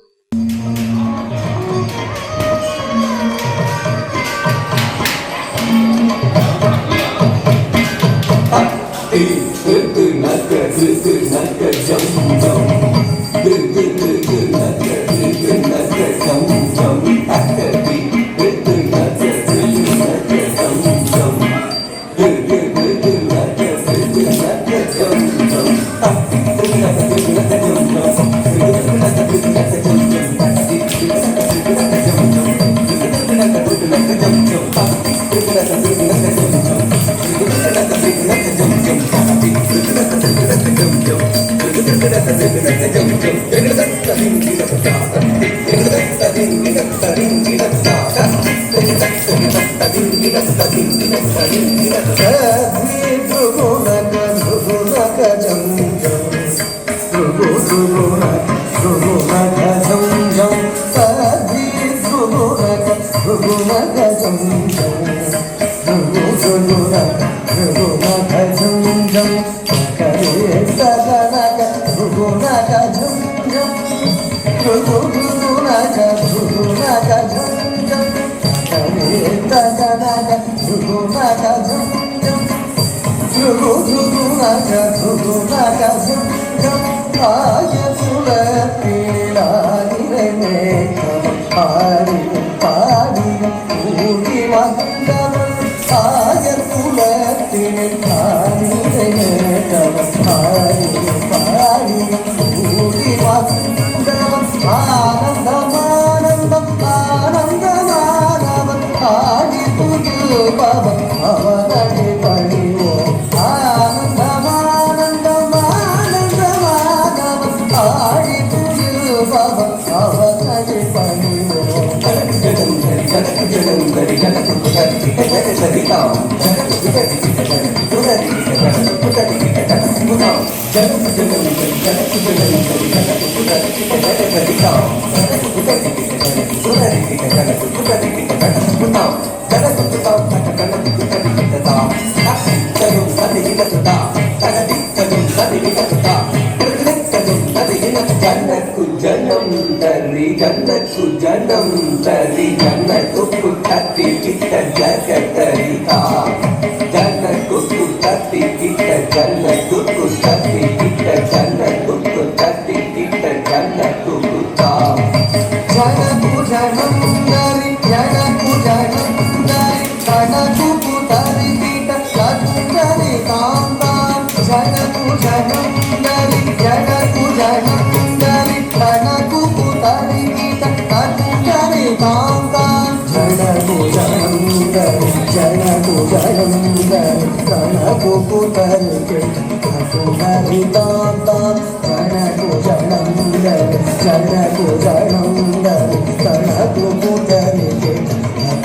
జగ పూజ ಕೂತರಿಗೆ ಕುಮರಿತಾಂತ ಕಣಕು ಜಣಂದರೆ ಕಣಕು ಜಣಂದರೆ ಕಣಕು ಕೂತರಿಗೆ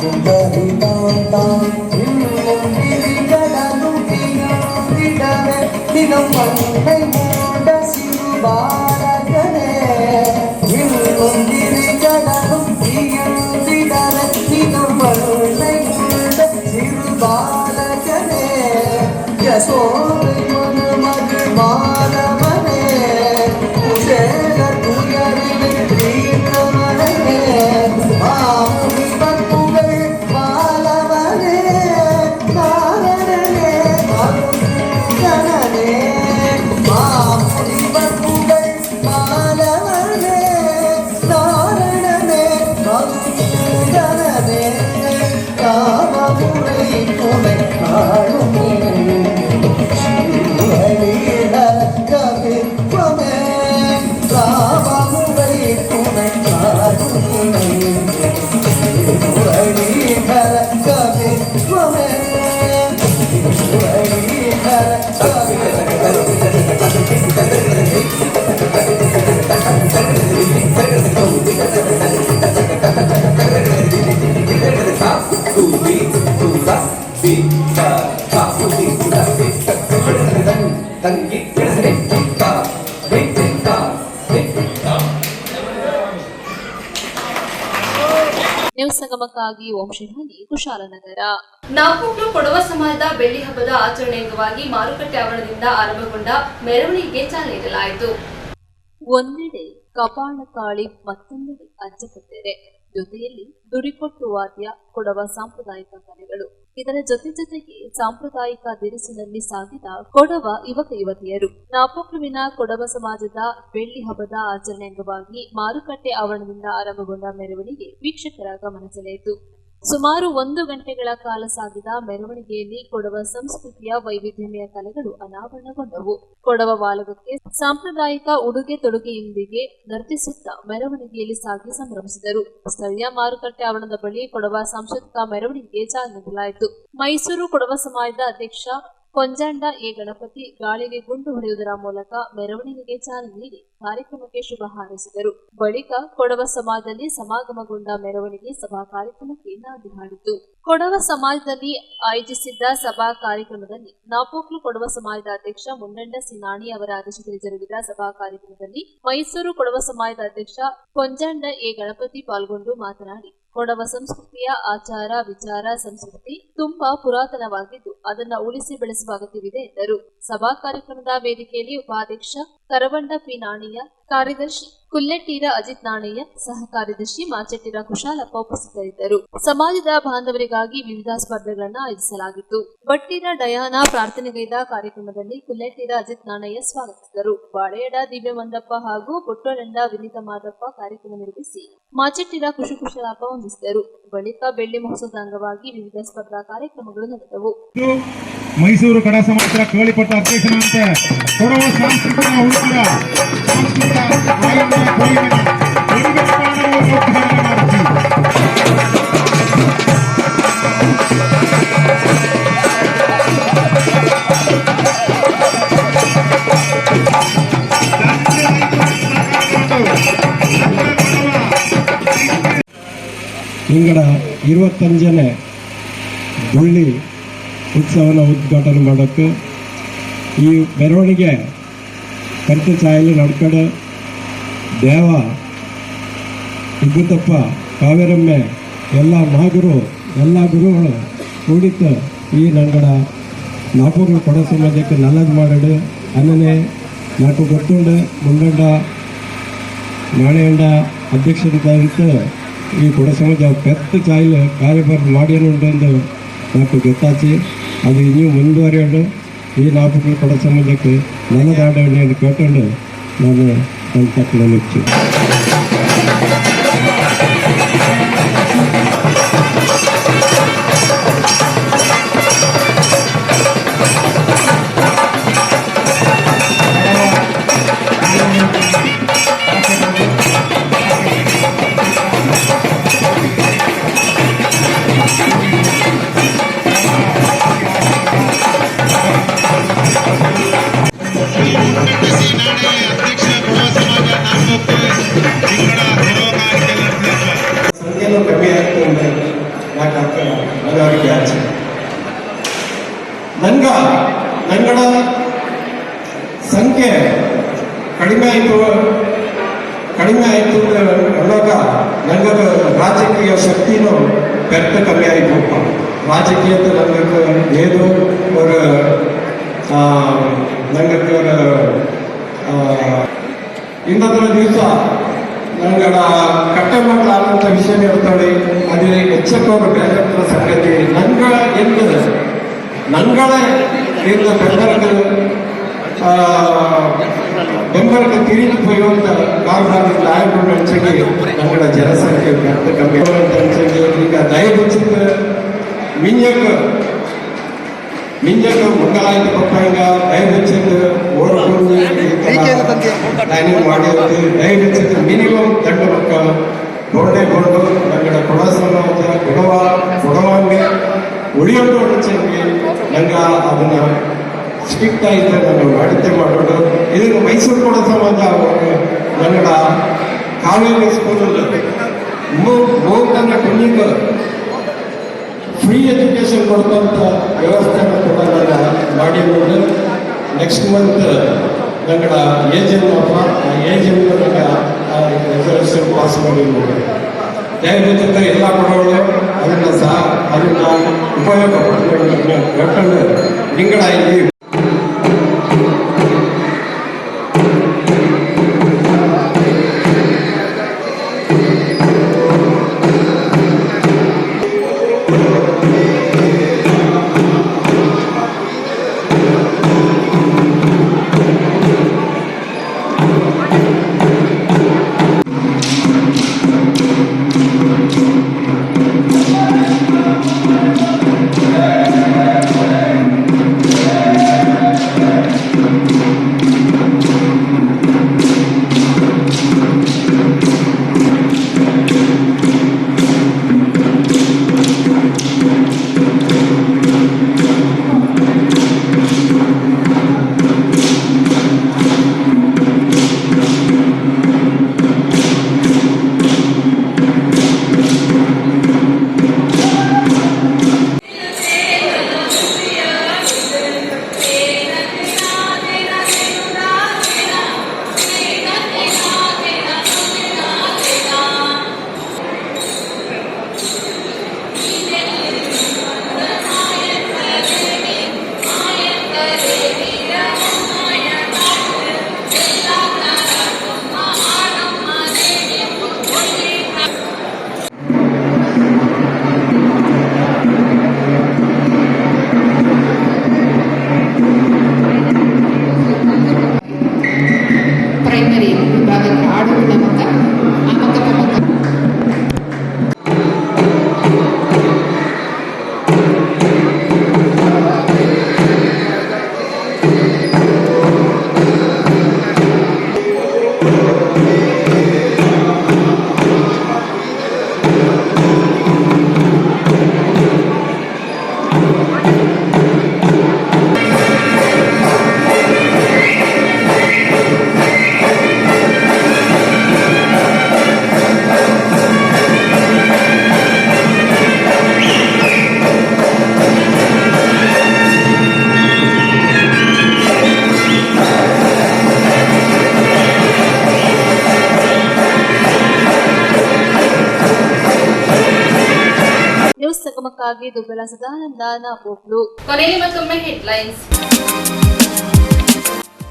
ಕುಮರಿತಾಂತ ಗಿರಿಗಳನ್ನು ಬಿಡವೆ ದಿನಮಂಗೈ ಮೂಡ ಸಿರುಬಾರಗನೆ ಗಿರಿಗಳನ್ನು ಬಿಡವೆ ದಿನಮಂಗೈ ಮೂಡ ಸಿರುಬಾರಗನೆ ಯಶೋದೆ ಮನ ಮಗ ಮಾನವನೇ ಕುಶೇಲ ತುಯರಿವೆ ಪ್ರೀತಮನೇ ಮಾಮುನಿ ಬಕ್ಕುವೆ ಮಾಲವನೇ ನಾರಣನೇ ಮರುಗಣನೇ ಮಾಮುನಿ ಬಕ್ಕುವೆ ಮಾಲವನೇ ನಾರಣನೇ ಮರುಗಣನೇ ಕಾಮಮುರೈ ಕುಮೆ ಕಾಳುಮೇ ನ್ಯೂಸ್ ಸಂಗಮಕ್ಕಾಗಿ ಓಂ ಶ್ರೀಹರಿ ಕುಶಾಲನಗರ. ನಾಪೋಕ್ಲು ಕೊಡವ ಸಮಾಜದ ಬೆಳ್ಳಿ ಹಬ್ಬದ ಆಚರಣೆ ಅಂಗವಾಗಿ ಮಾರುಕಟ್ಟೆ ಆವರಣದಿಂದ ಆರಂಭಗೊಂಡ ಮೆರವಣಿಗೆಗೆ ಚಾಲನೆ ನೀಡಲಾಯಿತು. ಒಂದೆಡೆ ಕಪಾಳ ಕಾಳಿ, ಮತ್ತೊಂದೆಡೆ ಅಜ್ಜಕಟ್ಟೆರೆ, ಜೊತೆಯಲ್ಲಿ ದುರಿಕೊಟ್ಟು ವಾದ್ಯ, ಕೊಡವ ಸಾಂಪ್ರದಾಯಿಕ ಕಲೆಗಳು. ಇದರ ಜೊತೆಗೆ ಸಾಂಪ್ರದಾಯಿಕ ದಿರಿಸಿನಲ್ಲಿ ಸಾಗಿದ ಕೊಡವ ಯುವಕ ಯುವತಿಯರು. ನಾಪೋಕ್ಲುವಿನ ಕೊಡವ ಸಮಾಜದ ಬೆಳ್ಳಿ ಹಬ್ಬದ ಆಚರಣೆ ಅಂಗವಾಗಿ ಮಾರುಕಟ್ಟೆ ಆವರಣದಿಂದ ಆರಂಭಗೊಂಡ ಮೆರವಣಿಗೆ ವೀಕ್ಷಕರ ಗಮನ ಸೆಳೆಯಿತು. ಸುಮಾರು 1 ಗಂಟೆಗಳ ಕಾಲ ಸಾಗಿದ ಮೆರವಣಿಗೆಯಲ್ಲಿ ಕೊಡವ ಸಂಸ್ಕೃತಿಯ ವೈವಿಧ್ಯಮಯ ಕಲೆಗಳು ಅನಾವರಣಗೊಂಡವು. ಕೊಡವ ವಾಲಗಕ್ಕೆ ಸಾಂಪ್ರದಾಯಿಕ ಉಡುಗೆ ತೊಡುಗೆಯೊಂದಿಗೆ ನರ್ತಿಸುತ್ತಾ ಮೆರವಣಿಗೆಯಲ್ಲಿ ಸಾಗಿ ಸಂಭ್ರಮಿಸಿದರು. ಸ್ಥಳೀಯ ಮಾರುಕಟ್ಟೆ ಆವರಣದ ಬಳಿ ಕೊಡವ ಸಾಂಸ್ಕೃತಿಕ ಮೆರವಣಿಗೆಗೆ ಚಾಲನೆ ನೀಡಲಾಯಿತು. ಮೈಸೂರು ಕೊಡವ ಸಮಾಜದ ಅಧ್ಯಕ್ಷ ಕೊಂಜಾಂಡ ಎ ಗಣಪತಿ ಗಾಳಿಗೆ ಗುಂಡು ಹೊಡೆಯುವುದರ ಮೂಲಕ ಮೆರವಣಿಗೆಗೆ ಚಾಲನೆ ನೀಡಿ ಕಾರ್ಯಕ್ರಮಕ್ಕೆ ಶುಭ ಹಾರೈಸಿದರು. ಬಳಿಕ ಕೊಡವ ಸಮಾಜದಲ್ಲಿ ಸಮಾಗಮಗೊಂಡ ಮೆರವಣಿಗೆ ಸಭಾ ಕಾರ್ಯಕ್ರಮಕ್ಕೆ ನಾಂದಿ ಹಾಡಿತು. ಕೊಡವ ಸಮಾಜದಲ್ಲಿ ಆಯೋಜಿಸಿದ್ದ ಸಭಾ ಕಾರ್ಯಕ್ರಮದಲ್ಲಿ ನಾಪೋಕ್ಲು ಕೊಡವ ಸಮಾಜದ ಅಧ್ಯಕ್ಷ ಮುಂಡಂಡ ಸಿ ನಾಣಿ ಅವರ ಅಧ್ಯಕ್ಷತೆಯಲ್ಲಿ ಜರುಗಿದ ಸಭಾ ಕಾರ್ಯಕ್ರಮದಲ್ಲಿ ಮೈಸೂರು ಕೊಡವ ಸಮಾಜದ ಅಧ್ಯಕ್ಷ ಕೊಂಜಾಂಡ ಎ ಗಣಪತಿ ಪಾಲ್ಗೊಂಡು ಮಾತನಾಡಿ, ಕೊಡವ ಸಂಸ್ಕೃತಿಯ ಆಚಾರ ವಿಚಾರ ಸಂಸ್ಕೃತಿ ತುಂಬಾ ಪುರಾತನವಾಗಿದ್ದು ಅದನ್ನು ಉಳಿಸಿ ಬೆಳೆಸುವ ಅಗತ್ಯವಿದೆ ಎಂದರು. ಸಭಾ ಕಾರ್ಯಕ್ರಮದ ವೇದಿಕೆಯಲ್ಲಿ ಉಪಾಧ್ಯಕ್ಷ ಕರವಂಡ ಪಿ ನಾಣಯ್ಯ, ಕಾರ್ಯದರ್ಶಿ ಕುಲ್ಲೆಟ್ಟೀರ ಅಜಿತ್ ನಾಣಯ್ಯ, ಸಹ ಕಾರ್ಯದರ್ಶಿ ಮಾಚೆಟ್ಟಿರ ಕುಶಾಲಪ್ಪ ಉಪಸ್ಥಿತರಿದ್ದರು. ಸಮಾಜದ ಬಾಂಧವರಿಗಾಗಿ ವಿವಿಧ ಸ್ಪರ್ಧೆಗಳನ್ನು ಆಯೋಜಿಸಲಾಗಿತ್ತು. ಬಟ್ಟೀರ ಡಯಾನ ಪ್ರಾರ್ಥನೆಗೈದ ಕಾರ್ಯಕ್ರಮದಲ್ಲಿ ಕುಲ್ಲೆಟ್ಟೀರ ಅಜಿತ್ ನಾಣಯ್ಯ ಸ್ವಾಗತಿಸಿದರು. ಬಾಳೆಯಡ ದಿವ್ಯ ಮಂದಪ್ಪ ಹಾಗೂ ಪುಟ್ಟೊರೆಂಡ ವಿನೀತ ಮಾದಪ್ಪ ಕಾರ್ಯಕ್ರಮ ನಿರ್ವಹಿಸಿ ಮಾಚೆಟ್ಟಿರ ಕುಶಾಲಪ್ಪ ವಂದಿಸಿದರು. ಬಳಿಕ ಬೆಳ್ಳಿ ಮಹೋತ್ಸವದ ಅಂಗವಾಗಿ ವಿವಿಧ ಸ್ಪರ್ಧಾ ಕಾರ್ಯಕ್ರಮಗಳು ನಡೆದವು. ಮೈಸೂರು ಕಡ ಸಮಾಜದ ಕೇಳಿಪಟ್ಟ ಅಧ್ಯಕ್ಷನಂತೆ ಕೊಡವ ಸಾಂಸ್ಕೃತಿಕ ಇಂಗಡ 25ನೇ ಗುಳ್ಳಿ ಉತ್ಸವನ ಉದ್ಘಾಟನೆ ಮಾಡೋಕ್ಕೆ ಈ ಮೆರವಣಿಗೆ ಕರ್ತ ಛಾಯೆಯಲ್ಲಿ ನಡ್ಕಡೆ ದೇವ ಇಗ್ಗುತ್ತಪ್ಪ ಕಾವೇರಮ್ಮೆ ಎಲ್ಲ ಮಹಾಗುರು ಎಲ್ಲ ಗುರುಗಳು ಕೂಡಿತ್ತು ಈ ನಂಗಡ ನಾಪೋಕ್ಲು ಕೊಡ ಸಮಾಜಕ್ಕೆ ನಲ್ಲದು ಮಾಡಡು ಅನ್ನನೆ ನಾಲ್ಕು ಗೊತ್ತುಂಡು ಮುಂಡಂಡ ನಾಣೆಯಂಡ ಅಧ್ಯಕ್ಷರಿದ್ದಂತ ಈ ಕೊಡ ಸಮಾಜ ಪೆತ್ತ ಚಾಯಿಲ್ ಕಾರ್ಯಭಾರ ಮಾಡಿಯನುಂಡು నాకు ಗೊತ್ತಾಚಿ ಅದು ಇನ್ನೂ ಮುಂದುವರಿಯೋದು ಈ ನಾಪೋಕ್ಲು ಕೊಡ ಸಮಾಜಕ್ಕೆ ನಲ್ಲದಾಡೋಣ ಅಂತ ಕೇಳ್ಕೊಂಡು ನಾನು ನನ್ನ ತಕ್ಕಲು ಮುಚ್ಚು. ನಂಗಡ ಸಂಖ್ಯೆ ಕಡಿಮೆ ಆಯಿತು ಅನ್ನೋಗ ನಂಗದ ರಾಜಕೀಯ ಶಕ್ತಿನೂ ವ್ಯಕ್ತ ಕಮ್ಮಿ ಆಯಿತು. ರಾಜಕೀಯದ ನಂಗಕ್ಕೆ ಏನು ಅವರ ನಂಗಕ್ಕೆ ಇನ್ನೊಂದರ ದಿವಸ ನಂಗಡ ಕಟ್ಟೆ ಮಕ್ಕಳಾದಂಥ ವಿಷಯ ಇರ್ತಾಳೆ. ಅದೇ ಎಚ್ಚೆತ್ತೋಗ ಬೇರೆ ಸಂಗತಿ ನಂಗ ಎಂದರೆ ನಂಗಳ ಇಂದ ಬೆಂಬಲಕ್ಕೆ ತಿರುಗಿ ಹೋಗುವಂಥ ಕಾರಣದಿಂದ ನಾಯಕರು ಹೆಚ್ಚಿಗೆ ನಂಗಳ ಜನಸಂಖ್ಯೆ ಕಮ್ಮಿ ಹೆಚ್ಚಿಗೆ ಈಗ ದಯವಿಚ್ಚಿದ ಮಿಂಜಕ್ಕೆ ಮಂಗಲಾಯ್ತು ಪಪ್ಪಾಯಿಗ ದಯವಿಚ್ಚಿದ ಪ್ಲಾನಿಂಗ್ ಮಾಡಿರುತ್ತೆ. ದಯವಿಚ್ಚಿದ ಮಿನಿಮಮ್ ದಂಡ ಮಕ್ಕ ಗೊಂಡು ನಂಗಡ ಕೊಡ ಸಮಾಜ ಕೊಡವಂಗೆ ಉಳಿಯೋದು ಹೆಚ್ಚಿಗೆ ನಂಗೆ ಅದನ್ನ ಸ್ಟ್ರಿಕ್ಟ್ ಆಯಿತು ನಾನು ಅಳತೆ ಮಾಡೋದು. ಇದನ್ನು ಮೈಸೂರು ಕೊಡ ಸಮಾಜ ಕನ್ನಡ ಕಾವೇರಿ ಸ್ಕೂಲಲ್ಲಿ ಮೂರನೇ ಕುಣಿಗೆ ಫ್ರೀ ಎಜುಕೇಶನ್ ಕೊಡುವಂಥ ವ್ಯವಸ್ಥೆನ ಕೂಡ ನಾನು ಮಾಡಿರೋದು. ನೆಕ್ಸ್ಟ್ ಮಂತ್ ನಂಗಡ ಏಜೆಂಟ್ ನಂಗೆ ರೆಸಲ್ಯೂಷನ್ ಪಾಸ್ ಮಾಡಿರ್ಬೋದು. ದಯವಿಟ್ಟು ಎಲ್ಲ ಕೊಡೋಳು ಅದನ್ನು ಸಹ ಅದನ್ನು ಉಪಯೋಗ ಪಡ್ಕೊಂಡು ನಿಂಗಡ ಇಲ್ಲಿ ಸಂಗಮಕ್ಕಾಗಿ ದುರ್ಬಲ ಸದಾನಂದ ನಾಪೋಕ್ಲು. ಕೊನೆಯಲ್ಲಿ ಮತ್ತೊಮ್ಮೆ ಹೆಡ್ಲೈನ್ಸ್.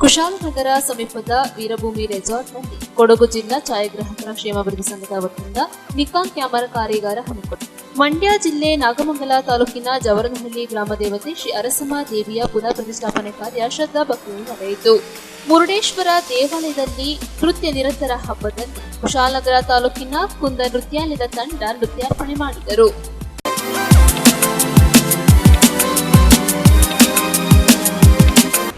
ಕುಶಾಲನಗರ ಸಮೀಪದ ವೀರಭೂಮಿ ರೆಸಾರ್ಟ್ನಲ್ಲಿ ಕೊಡಗು ಜಿಲ್ಲಾ ಛಾಯಾಗ್ರಾಹಕರ ಕ್ಷೇಮಾಭಿವೃದ್ಧಿ ಸಂಘದ ವತಿಯಿಂದ ನಿಕಾನ್ ಕ್ಯಾಮೆರಾ ಕಾರ್ಯಾಗಾರ ಹಮ್ಮಿಕೊಂಡಿದೆ. ಮಂಡ್ಯ ಜಿಲ್ಲೆ ನಾಗಮಂಗಲ ತಾಲೂಕಿನ ಜವರನಹಳ್ಳಿ ಗ್ರಾಮ ದೇವತೆ ಶ್ರೀ ಅರಸಮ್ಮ ದೇವಿಯ ಪುನಃ ಪ್ರತಿಷ್ಠಾಪನೆ ಕಾರ್ಯ ಶ್ರದ್ಧಾ ಭಕ್ತಿಯಿಂದ ನಡೆಯಿತು. ಮುರುಡೇಶ್ವರ ದೇವಾಲಯದಲ್ಲಿ ನೃತ್ಯ ನಿರಂತರ ಹಬ್ಬದಲ್ಲಿ ಕುಶಾಲನಗರ ತಾಲೂಕಿನ ಕುಂದ ನೃತ್ಯಾಲಯದ ತಂಡ ನೃತ್ಯಾರ್ಪಣೆ ಮಾಡಿದರು.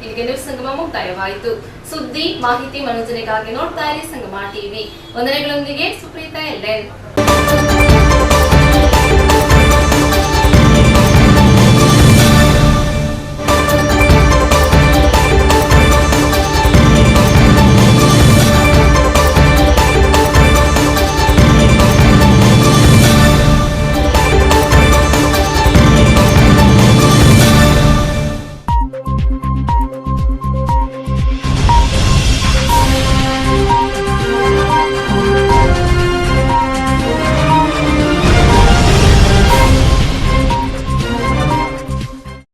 ಇಲ್ಲಿಗೆ ನ್ಯೂಸ್ ಸಂಗಮ ಮುಕ್ತಾಯವಾಯಿತು. ಸುದ್ದಿ ಮಾಹಿತಿ ಮನೋರಂಜನೆಗಾಗಿ ನೋಡ್ತಾ ಇರಿ ಸಂಗಮ ಟಿವಿ. ವಂದನೆಗಳೊಂದಿಗೆ ಸುಪ್ರೀತಾ ಎಲ್ಎನ್.